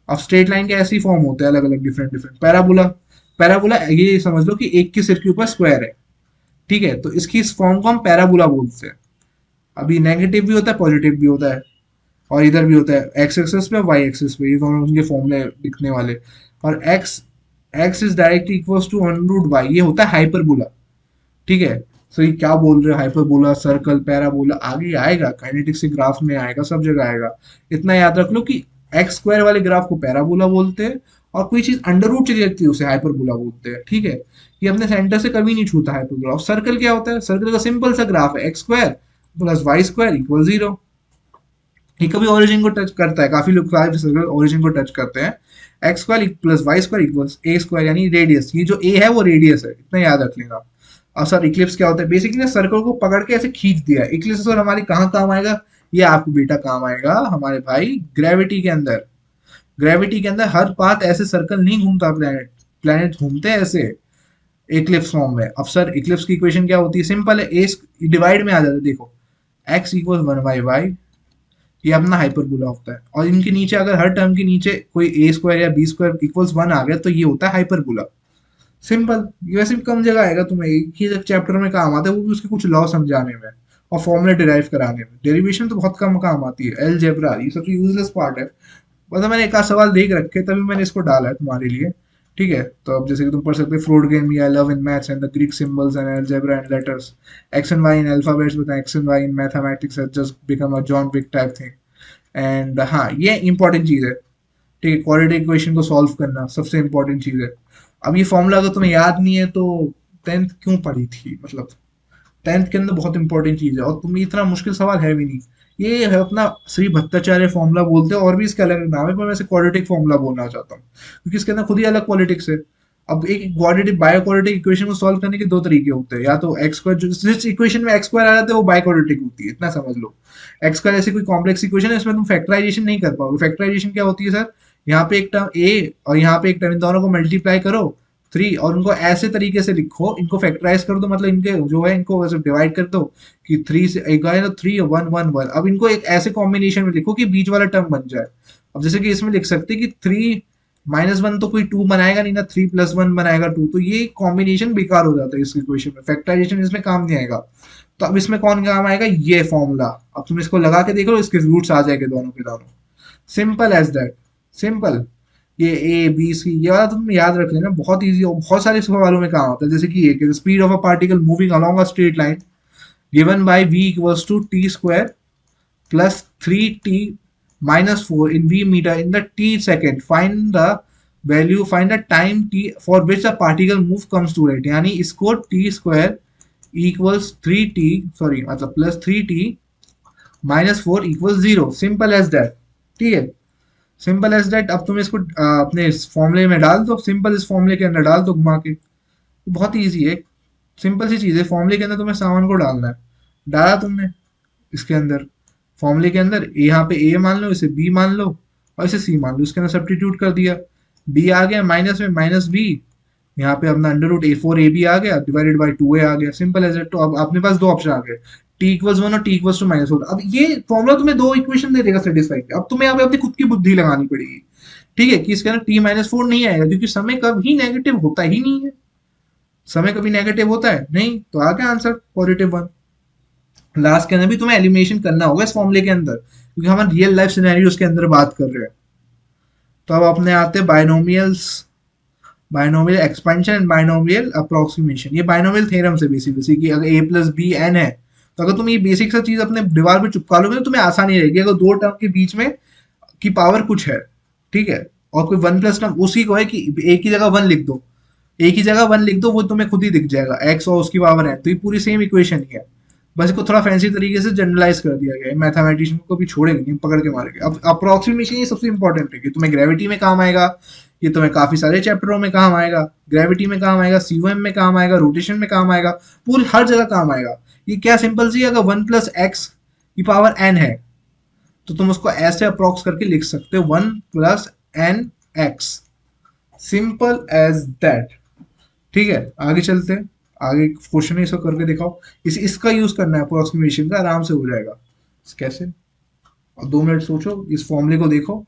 अब स्ट्रेट लाइन के ऐसे ही फॉर्म होते हैं अलग अलग डिफरेंट डिफरेंट। पैराबोला, पैराबोला ये समझ लो कि एक के सिर के ऊपर स्क्वायर है, ठीक है, तो इसकी इस फॉर्म को हम पैराबोला बोलते हैं। अभी नेगेटिव भी होता है पॉजिटिव भी होता है, और इधर भी होता है एक्स एक्सिस पे वाई एक्सिस पे, ये दोनों उनके फॉर्मूले दिखने वाले। और x x is directly equals to under root y, ये होता है हाइपरबोला, ठीक है। सो ये क्या बोल रहे हो, हाइपरबोला, सर्कल, पैराबोला आगे आएगा, काइनेटिक्स के ग्राफ में आएगा, सब जगह आएगा। इतना याद रख लो कि एक्स स्क्वायर वाले ग्राफ को पैराबोला बोलते हैं, और कोई चीज अंडर रूट चली जाती है उसे हाइपरबोला बोलते हैं, ठीक है। ये अपने सेंटर से कभी नहीं छूता हाइपरबोला। और सर्कल क्या होता है, सर्कल का सिंपल सा ग्राफ है, x square plus y square equal 0। ये कभी ओरिजिन को टच करता है, काफी लोग सर्कल ओरिजिन को टच करते हैं। X square plus y square equals a square, यानी रेडियस, ये जो ए है वो रेडियस है, इतना याद रख लेना। और सर इक्लिप्स क्या होता है, बेसिकली ना सर्कल को पकड़ के ऐसे खींच दिया। इक्लिप्स सर हमारी कहाँ काम आएगा, ये आपको बेटा काम आएगा हमारे भाई ग्रेविटी के अंदर। ग्रेविटी के अंदर हर पाथ ऐसे सर्कल नहीं घूमता, प्लेनेट प्लेनेट घूमते हैं ऐसे इक्लिप्स फॉर्म में। अब सर इक्लिप्स की इक्वेशन क्या होती है, सिंपल है, ए डिवाइड में आ जाता है, देखो एक्स इक्वल 1/y, ये अपना हाइपरबोला होता है। और इनके नीचे अगर हर टर्म के नीचे कोई ए स्क्वायर या बी स्क्वायर इक्वल्स 1 आ गया तो ये होता है हाइपरबोला, सिंपल। ये वैसे भी कम जगह आएगा, तुम्हें एक ही चैप्टर में काम आता है, वो भी उसके कुछ लॉ समझाने में। और फॉर्मूला डिराइव कराने में। डेरिवेशन तो बहुत कम काम आती है, अलजेब्रा ये सबसे यूजलेस पार्ट है। मतलब मैंने एक आध सवाल देख रखे तभी मैंने इसको डाला है तुम्हारे लिए। ठीक है, तो अब जैसे कि तुम पढ़ सकते हो फ्रूट गेम या love in maths and the Greek symbols and algebra and letters, x and y in alphabets बताएं, x and y in mathematics has just become a John Wick type thing. And हाँ, ये important चीज है। ठीक है, quadratic equation को solve करना सबसे इंपॉर्टेंट चीज है। अब ये फॉर्मूला अगर तुम्हें याद नहीं है तो टेंथ क्यों पढ़ी थी, मतलब टेंथ के अंदर बहुत इंपॉर्टेंट चीज है, और तुम्हें इतना मुश्किल सवाल है भी नहीं। ये है अपना श्री भट्टाचार्य फॉर्मूला बोलते हैं, और भी इसका अलग नाम है, पर मैं इसे क्वाड्रेटिक फॉर्मूला बोलना चाहता हूँ क्योंकि इसके अंदर खुद ही अलग पॉलिटिक्स है। अब एक क्वाड्रेटिक बायो क्वाड्रेटिक इक्वेशन को सॉल्व करने के दो तरीके होते हैं, या तो एक्स स्क्वायर, जिस इक्वेशन में एक्स स्क्वायर आ जाता है वो बायो क्वाड्रेटिक होती है, इतना समझ लो। एक्स स्क्वायर ऐसी कोई कॉम्प्लेक्स इक्वेशन है, इसमें तुम फैक्टराइजेशन नहीं कर पाओगे। फैक्टराइजेशन क्या होती है सर, यहाँ पे एक टर्म ए और यहाँ पे एक टर्म, इन दोनों को मल्टीप्लाई करो थ्री, और उनको ऐसे तरीके से लिखो, इनको फैक्टराइज कर दो, मतलब इनके जो है इनको वैसे डिवाइड कर दो कि थ्री से एक है तो थ्री वन वन वन। अब इनको एक ऐसे कॉम्बिनेशन में लिखो कि बीच वाला टर्म बन जाए। अब जैसे कि इसमें लिख सकते हैं कि थ्री माइनस वन तो कोई टू बनाएगा नहीं ना, थ्री प्लस वन बनाएगा टू, तो ये कॉम्बिनेशन बेकार हो जाता है इस इक्वेशन में, फैक्टराइजेशन इसमें काम नहीं आएगा। तो अब इसमें कौन काम आएगा, ये फॉर्मूला। अब तुम इसको लगा के देख लो, इसके रूट्स आ जाएंगे दोनों के दोनों, सिंपल एज दैट, सिंपल। ये ए बी सी ये वाला तुम याद रख लेना, बहुत इजी और बहुत सारे सवालों में काम आता है। जैसे कि ये speed of a particle moving along a straight line given by v equals to t square plus 3t minus 4 in v meter in the t second, find the time t for which the particle move comes to it, यानी इसको t square equals 3t, sorry मतलब plus 3t minus 4 equal 0, simple as that. ठीक है, simple as that. अब तुम इसको अपने इस फॉर्मूले में डाल दो, सिंपल इस फॉर्मूले के अंदर डाल दो घुमा के, बहुत ईजी है, सिंपल सी चीज़ है। फॉर्मूले के अंदर तुम्हें सामान को डालना है, डाला तुमने इसके अंदर, फॉर्मूले के अंदर यहाँ पे ए मान लो, इसे बी मान लो और इसे सी मान लो, इसके अंदर सब्स्टिट्यूट कर दिया, बी आ गया माइनस में माइनस बी, यहाँ पे अपना under root a four a b आ गया डिवाइडेड बाई टू ए आ गया, सिंपल एज इट। तो अब अपने पास दो ऑप्शन आ गए, टी इक्वल्स वन और t equals to minus four. अब ये फॉर्मूला तुम्हें दो इक्वेशन दे देगा सेटिस्फाई, अब तुम्हें यहाँ पे अपनी खुद की बुद्धि लगानी पड़ेगी। ठीक है, कि इसके अंदर टी माइनस फोर नहीं आएगा क्योंकि समय कभी नेगेटिव होता ही नहीं है, समय कभी नेगेटिव होता है नहीं, तो आ गया आंसर पॉजिटिव वन। लास्ट के अंदर भी तुम्हें एलिमिनेशन करना होगा इस फॉर्मूले के अंदर, क्योंकि हम रियल लाइफ सिनेरियोस के अंदर बात कर रहे हैं। तो अब अपने आते हैं binomials, binomial expansion and binomial approximation. ये बायनोमियल थ्योरम से बेसिकली कि अगर a प्लस बी एन है, तो अगर तुम ये बेसिक सा चीज अपने दीवार पे चिपका लोगे तो तुम्हें आसानी रहेगी। अगर दो टर्म के बीच में की पावर कुछ है, ठीक है, और कोई वन प्लस टर्म उसी को है कि एक की जगह वन लिख दो, एक ही जगह वन लिख दो, वो तुम्हें खुद ही दिख जाएगा, एक्स और उसकी पावर है, तो ये पूरी सेम इक्वेशन ही है, बस इसको थोड़ा फैंसी तरीके से जनरलाइज कर दिया गया है। मैथमेटिशियन को भी छोड़ेंगे नहीं, पकड़ के मारेंगे। अब अप्रोक्सीमेशन ये सबसे इंपॉर्टेंट है कि तुम्हें ग्रेविटी में काम आएगा, ये तुम्हें काफी सारे चैप्टरों में काम आएगा, ग्रेविटी में काम आएगा, सीओएम में काम आएगा, रोटेशन में काम आएगा, पूरी हर जगह काम आएगा। ये क्या सिंपल सी, अगर वन प्लस एक्स की पावर एन है तो तुम उसको ऐसे अप्रोक्स करके लिख सकते हो, one plus n x, simple as that. ठीक है, आगे चलते हैं, आगे क्वेश्चन इसको करके दिखाओ, इसका यूज करना है अप्रोक्सीमेशन का, आराम से हो जाएगा। कैसे, और 2 मिनट सोचो, इस फॉर्मूले को देखो,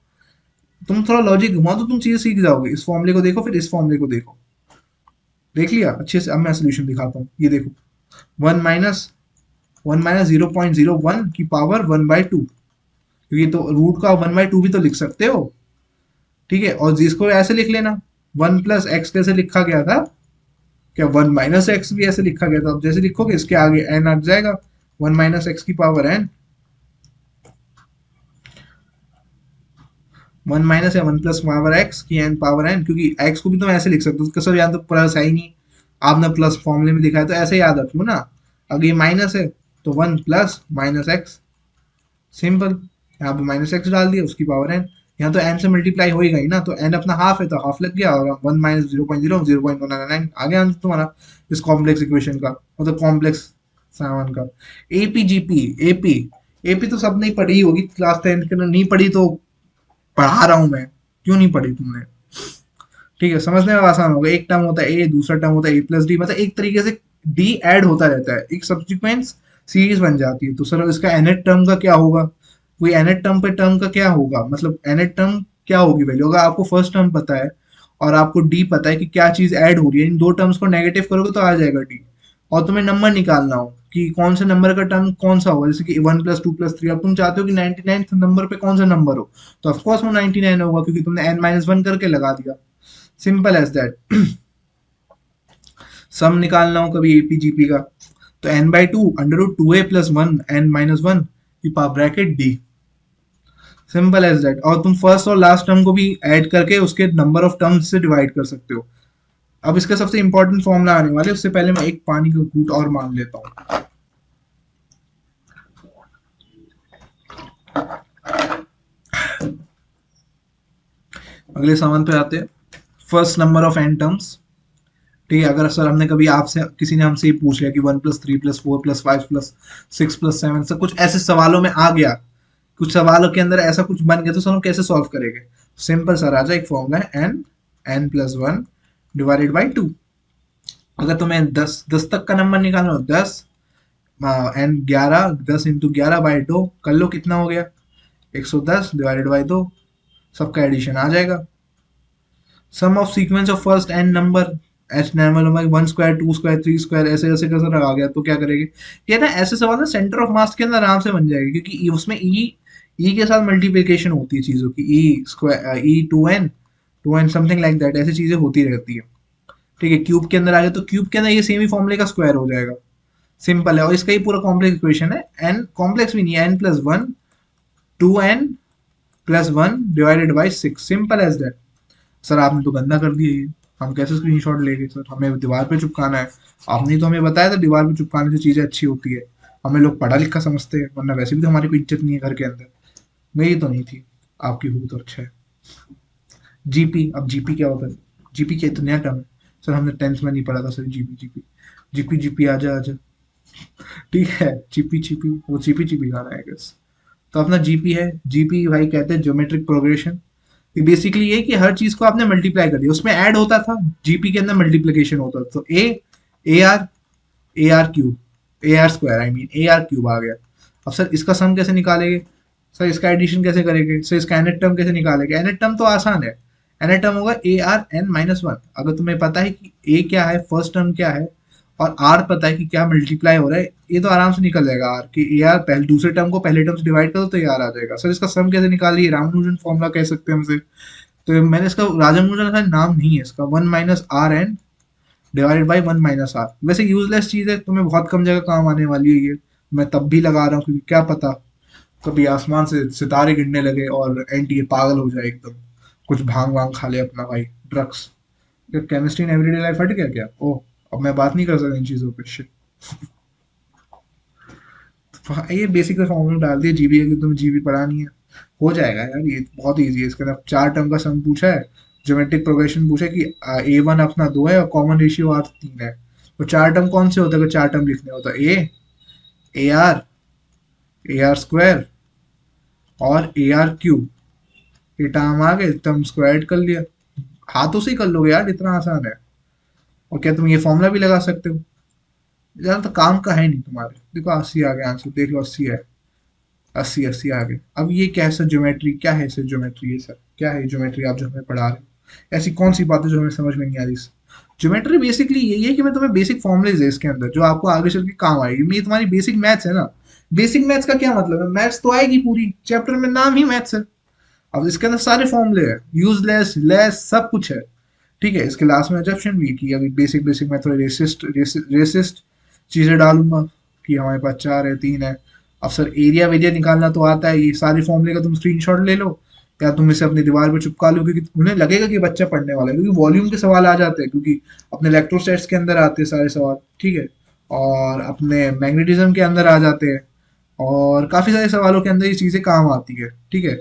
तुम थोड़ा लॉजिक घुमाओ तो तुम चीजें सीख जाओगे। इस फॉर्मूले को देखो, फिर इस फॉर्मूले को देखो, देख लिया अच्छे से। अब मैं सोल्यूशन दिखाता हूँ, ये देखो, वन माइनस 0.01 की पावर 1/2, क्योंकि तो रूट का 1/2 भी तो लिख सकते हो। ठीक है, और जिसको ऐसे लिख लेना, वन प्लस एक्स कैसे लिखा गया था, क्या वन माइनस एक्स भी ऐसे लिखा गया था। अब जैसे लिखोगे इसके आगे एन आ जाएगा, वन माइनस एक्स की पावर एन, वन माइनस या वन प्लस पावर एक्स की एन पावर एन, क्योंकि एक्स को भी तुम ऐसे लिख सकते हो, सर यहाँ तो प्लस है ही नहीं, आपने प्लस फॉर्मूले में दिखाया तो ऐसे याद रख लो ना। अगर ये माइनस है तो one plus minus x, simple, यहाँ पे माइनस एक्स डाल दिया, उसकी पावर एन, यहाँ तो एन से मल्टीप्लाई हो ही गई ना, तो एन अपना हाफ है तो हाफ लग गया, और वन माइनस 0.0 आ गया आंसर तुम्हारा इस कॉम्प्लेक्स इक्वेशन का, मतलब कॉम्प्लेक्स सामान का। एपीजीपी, एपी एपी तो सबने ही पढ़ी होगी क्लास 10 के, नहीं पढ़ी तो पढ़ा रहा हूं मैं, क्यों नहीं पढ़ी तुमने। ठीक है, समझने में आसान होगा। एक टर्म होता है ए, दूसरा टर्म होता है ए प्लस डी, मतलब एक तरीके से डी ऐड होता रहता है, एक सब्सिक्वेंस सीरीज बन जाती है। तो सर इसका एनएट टर्म का क्या होगा, कोई एनएट टर्म पे टर्म का क्या होगा, मतलब एनएट टर्म क्या होगी वैल्यू, अगर आपको फर्स्ट टर्म पता है और आपको डी पता है कि क्या चीज ऐड हो रही है, इन दो टर्म्स को नेगेटिव करोगे तो आ जाएगा डी, और तुम्हें नंबर निकालना हो कि कौन से नंबर का टर्म कौन सा होगा, जैसे कि 1 + 2 + 3, अब तुम चाहते हो कि 99th नंबर पे कौन सा नंबर हो, तो ऑफकोर्स वो 99 होगा क्योंकि तुमने n-1 करके लगा दिया। Simple as that. सम निकालना हो कभी एपीजीपी का, तो n/2 √2a + 1 n-1 की power bracket d. Simple as that. और तुम फर्स्ट और लास्ट टर्म को भी ऐड करके उसके नंबर ऑफ टर्म्स से डिवाइड कर सकते हो। अब इसका सबसे इंपॉर्टेंट फॉर्मूला आने वाले, उससे पहले मैं एक पानी का घूंट और मान लेता हूँ। अगले सवाल पे आते हैं। First number of n terms. ठीक है, अगर सर हमने कभी आपसे, किसी ने हमसे ये पूछ लिया कि 1 + 3 + 4 + 5 + 6 + 7 सब कुछ ऐसे सवालों में आ गया, कुछ सवालों के अंदर ऐसा कुछ बन गया, तो सर हम कैसे सॉल्व करेंगे? सिंपल सा राजा, एक फॉर्मूला है n+1 / 2। अगर तुम्हें 10 तक का नंबर निकालना हो, 10 n11, 10 × 11/2 कर लो, कितना हो गया? 110 / 2, सबका एडिशन आ जाएगा। Sum of sequence of first n number, h number 1 square 2 square 3 square ऐसे ऐसे कैसे आ गया, तो क्या करेंगे? ये ना ऐसे सवाल ना सेंटर ऑफ मास के अंदर आराम से बन जाएगा, क्योंकि उसमें ई के साथ मल्टीप्लिकेशन होती है चीज़ों की, e square e 2n something like that, ऐसी चीज़ें होती रहती है। ठीक है, क्यूब के अंदर आ गया तो क्यूब के अंदर ये सेम ही फॉर्मूले का स्क्वायर हो जाएगा। सिंपल है, और इसका ही पूरा कॉम्प्लेक्स इक्वेशन है, एन कॉम्प्लेक्स भी नहीं है, n+1 2n+1/6, simple as that. Sir आपने तो गंदा कर दिया ये, हम कैसे स्क्रीनशॉट लेंगे सर, हमें दीवार पे चिपकाना है। आपने तो हमें बताया था दीवार पे चिपकाने से चीज़ें अच्छी होती है, हमें लोग पढ़ा लिखा समझते हैं, वरना वैसे भी तो हमारी कोई इज्जत नहीं है घर के अंदर। मेरी तो नहीं थी, आपकी हुई तो अच्छा है। जीपी, अब जीपी क्या होता है? जीपी क्या तो नया टर्म है सर, हमने 10th में नहीं पढ़ा था sir GP GP. GP GP आजा आजा। ठीक है, चिपी चिपी, वो चिपी चिपी गाना है बस। तो अपना जीपी है, जीपी भाई कहते हैं ज्योमेट्रिक प्रोग्रेशन। बेसिकली ये कि हर चीज को आपने मल्टीप्लाई कर दिया, उसमें ऐड होता था, जीपी के अंदर मल्टीप्लिकेशन होता था, तो a r I mean a r cube आ गया। अब सर इसका सम कैसे निकालेंगे? सर इसका एडिशन कैसे करेंगे? सर इसका एनेट टर्म कैसे निकालेंगे? एनेट टर्म तो आसान है, एनेट टर्म होगा ARn-1। अगर तुम्हें पता है कि ए क्या है, फर्स्ट टर्म क्या है, और आर पता है कि क्या मल्टीप्लाई हो रहा है, ये तो आराम से निकल जाएगा आर कि ए आर पहले दूसरे टर्म को पहले टर्म से डिवाइड करो तो ये आर आ जाएगा। सर इसका सम कैसे निकालिए? रामानुजन फॉर्मूला कह सकते हैं हमसे। तो मैंने इसका रामानुजन का नाम नहीं है इसका, 1 - RN/1 - R। वैसे यूजलेस चीज़ है, तुम्हें बहुत कम जगह काम आने वाली है ये, मैं तब भी लगा रहा हूँ क्योंकि क्या पता कभी आसमान से सितारे गिरने लगे और एंटी पागल हो जाए एकदम, कुछ भांग वांग खा ले अपना भाई, drugs. Chemistry in everyday life हट गया क्या? ओह, अब मैं बात नहीं कर सकता इन चीज़ों पे, शिट। ये बेसिक फॉर्मूला डाल दिया जीबी की, तुम्हें जीबी पढ़ानी है, हो जाएगा यार, ये बहुत इजी है। इसके अंदर 4 टर्म का सम पूछा है, ज्योमेट्रिक प्रोग्रेशन पूछा है कि A1 अपना 2 है और कॉमन रेशियो R 3 है, तो 4 टर्म कौन से होते हैं? 4 टर्म लिखने होता है A आर और AR क्यूब, ये टर्म आ गए, टर्म स्क्वायर कर लिया, हाथों से ही कर लोगे यार, इतना आसान है। और क्या तुम ये फॉर्मूला भी लगा सकते हो? ज्यादा तो काम का है नहीं तुम्हारे। देखो 80 आ गया आंसर, देख लो 80 है, 80 आ गए। अब ये क्या है सर ज्योमेट्री? क्या है सर ज्योमेट्री? ये सर क्या है ज्योमेट्री आप जो हमें पढ़ा रहे हो? ऐसी कौन सी बातें जो हमें समझ में नहीं आ रही? ज्योमेट्री बेसिकली यही है कि मैं तुम्हें बेसिक फॉर्मुलेज है इसके अंदर जो आपको आगे चल के काम आएगी। ये तुम्हारी बेसिक मैथ्स है ना। बेसिक मैथ्स का क्या मतलब है? मैथ्स तो आएगी पूरी, चैप्टर में नाम ही मैथ्स है। अब इसके अंदर सारे फॉर्मूले हैं, यूजलेस लेस सब कुछ है। ठीक है, इसके लास्ट में एजप्शन भी की, अभी बेसिक बेसिक मैं थोड़ी रेसिस्ट चीज़ें डालूंगा कि हमारे पास 4 है 3 है। अब सर एरिया वेरिया निकालना तो आता है, ये सारे फॉर्मूले का तुम स्क्रीनशॉट ले लो या तुम इसे अपनी दीवार पर चिपका लो, क्योंकि उन्हें लगेगा कि बच्चा पढ़ने वाला है, क्योंकि वॉल्यूम के सवाल आ जाते हैं, क्योंकि अपने इलेक्ट्रोस्टैट्स के अंदर आते हैं सारे सवाल। ठीक है, और अपने मैग्नेटिज्म के अंदर आ जाते हैं, और काफ़ी सारे सवालों के अंदर ये चीज़ें काम आती है। ठीक है,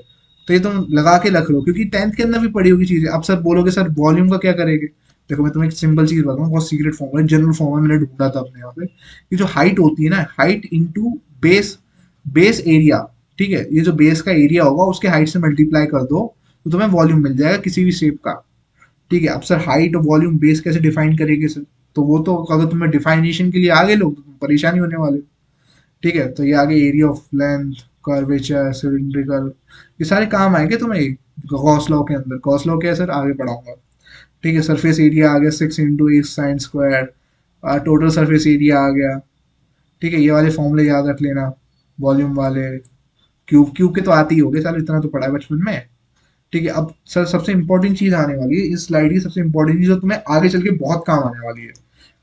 तो ये तुम लगा के रख लो, क्योंकि 10th के अंदर भी पढ़ी होगी चीज़ें। अब सर बोलोगे सर वॉल्यूम का क्या करेंगे? देखो मैं तुम्हें एक सिंपल चीज़ बताऊँ, बहुत सीक्रेट फॉर्मूला, जनरल फॉर्मूला मैंने ढूंढा था अपने यहाँ पे। ये जो हाइट होती है ना, height into base, base area. ठीक है, ये जो बेस का एरिया होगा उसके हाइट से मल्टीप्लाई कर दो तो तुम्हें वॉल्यूम मिल जाएगा किसी भी शेप का। ठीक है, अब सर हाइट और वॉल्यूम बेस कैसे डिफाइन करेंगे सर? तो वो तो अगर तुम्हें डिफाइनेशन के लिए आगे लोग तो तुम परेशानी होने वाले। ठीक है, तो ये आगे area of length, curvature, cylindrical, ये सारे काम आएंगे तुम्हें गॉस लॉ के अंदर। गॉस लॉ क्या है सर? आगे पढ़ाऊंगा। ठीक है, सरफेस एरिया आ गया 6 × 8 sin square, total surface area आ गया। ठीक है, ये वाले फॉर्मूले याद रख लेना, वॉल्यूम वाले। क्यूब क्यूब के तो आते ही होगे, साल इतना तो पढ़ा है बचपन में। ठीक है, अब सर सबसे इंपॉर्टेंट चीज आने वाली है इस स्लाइड की, सबसे इंपॉर्टेंट चीज जो तुम्हें आगे चल के बहुत काम आने वाली है।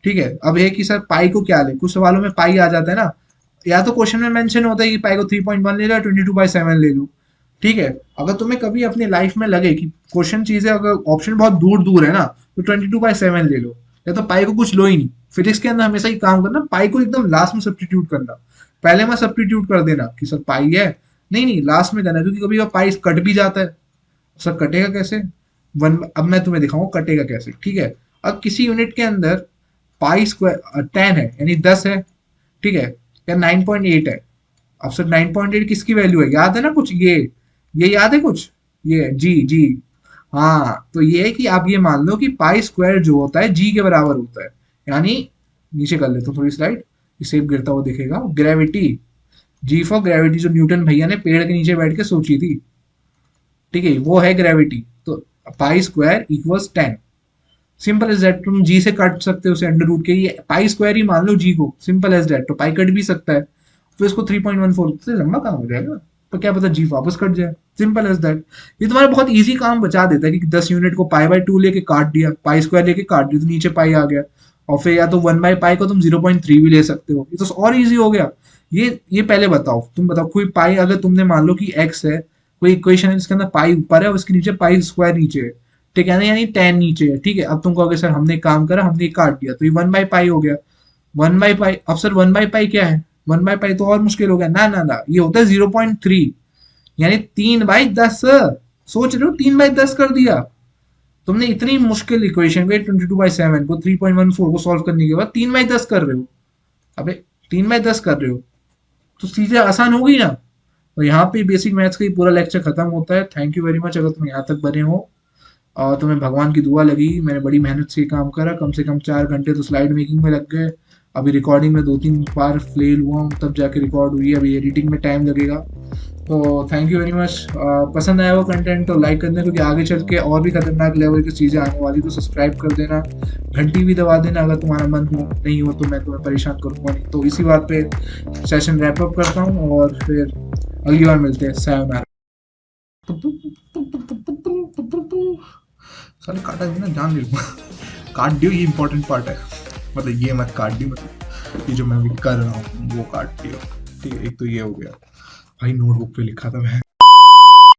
ठीक है, अब है कि सर पाई को क्या ले, कुछ सवालों में पाई आ जाता है ना, या तो क्वेश्चन में मेंशन होता है कि पाई को 3.1 ले लो, 22/7 ले लो। ठीक है, अगर तुम्हें कभी अपनी लाइफ में लगे कि क्वेश्चन चीजें अगर ऑप्शन बहुत दूर दूर है ना, तो 22/7 ले लो, या तो पाई को कुछ लो ही नहीं। फिजिक्स के अंदर हमेशा ही काम करना, पाई को एकदम लास्ट में सब्स्टिट्यूट करना। पहले में सब्स्टिट्यूट कर देना कि सर पाई है, नहीं नहीं लास्ट में करना, क्योंकि कभी पाई कट भी जाता है। सर कटेगा कैसे, वन, अब मैं तुम्हें दिखाऊंगा कटेगा कैसे। ठीक है, अब किसी यूनिट के अंदर पाई स्क्वायर 10 है, यानी 10 है। ठीक है, या 9.8 है। अब सर 9.8 किसकी वैल्यू है, याद है ना कुछ, ये याद है कुछ, ये जी जी। हाँ, तो ये है कि आप ये मान लो कि पाई स्क्वायर जो होता है जी के बराबर होता है। यानी नीचे कर लेता हूँ थोड़ी स्लाइड, सेब गिरता हुआ दिखेगा, ग्रेविटी, जी फॉर ग्रेविटी, जो न्यूटन भैया ने पेड़ के नीचे बैठ के सोची थी। ठीक है, वो है ग्रेविटी। तो pi square equals 10। Simple as that, तुम जी से काट सकते हो उसे अंडर रूट के, ये पाई स्क्वायर ही मान लो जी को, सिंपल एज दैट। तो पाई कट भी सकता है, तो इसको 3.14 से लंबा काम हो जाएगा, तो क्या पता जी वापस कट जाए, सिंपल एज दैट। ये तुम्हारा बहुत इजी काम बचा देता है कि 10 यूनिट को पाई/2 लेके काट दिया, पाई स्क्वायर लेके काट दिया, तो नीचे पाई आ गया। और फिर या तो 1/पाई को तुम 0.3 भी ले सकते हो, ये तो और इजी हो गया। ये पहले बताओ, तुम बताओ कोई पाई, अगर तुमने मान लो कि एक्स है, कोई इक्वेशन है जिसके अंदर पाई ऊपर है और उसके नीचे पाई स्क्वायर नीचे है। ठीक है ना, यानी 10 नीचे है। ठीक है, अब तुम कहोगे सर हमने काम करा, हमने काट दिया, तो ये 1/पाई हो गया। 1/पाई, अब सर 1/पाई क्या है, 1/पाई तो और मुश्किल हो गया ना, ना ना, ये होता है 0.3, यानी 3/10। सोच रहे हो, 3/10 कर दिया तुमने, इतनी मुश्किल इक्वेशन को 22/7 को 3.14 को सॉल्व करने के बाद 3/10 कर रहे हो। अबे 3/10 कर रहे हो, तो चीजें आसान हो गई ना। तो यहाँ पे बेसिक मैथ्स का ही पूरा लेक्चर खत्म होता है। थैंक यू वेरी मच अगर तुम यहाँ तक बने हो और तुम्हें भगवान की दुआ लगी। मैंने बड़ी मेहनत से ये काम करा, कम से कम 4 घंटे तो स्लाइड मेकिंग में लग गए। अभी रिकॉर्डिंग में 2-3 बार फेल हुआ हूँ, तब जाके रिकॉर्ड हुई है, अभी एडिटिंग में टाइम लगेगा। तो थैंक यू वेरी मच। पसंद आया वो कंटेंट तो लाइक कर देना, क्योंकि आगे चल के और भी खतरनाक लेवल की चीज़ें आने वाली, तो सब्सक्राइब कर देना, घंटी भी दबा देना अगर तुम्हारा मन हो, नहीं हो तो मैं तुम्हें परेशान करूँगा नहीं। तो इसी बात पे सेशन रैप अप करता हूँ और फिर अगली बार मिलते हैं। सायोनारा। साले काटा नहीं ना, जान ले लूंगा। काट दियो, ये इंपॉर्टेंट पार्ट है, मतलब ये मत काट दियो, मतलब ये जो मैं कर रहा हूँ वो काट दियो। ठीक है, एक तो ये हो गया भाई, नोटबुक पे लिखा था मैं।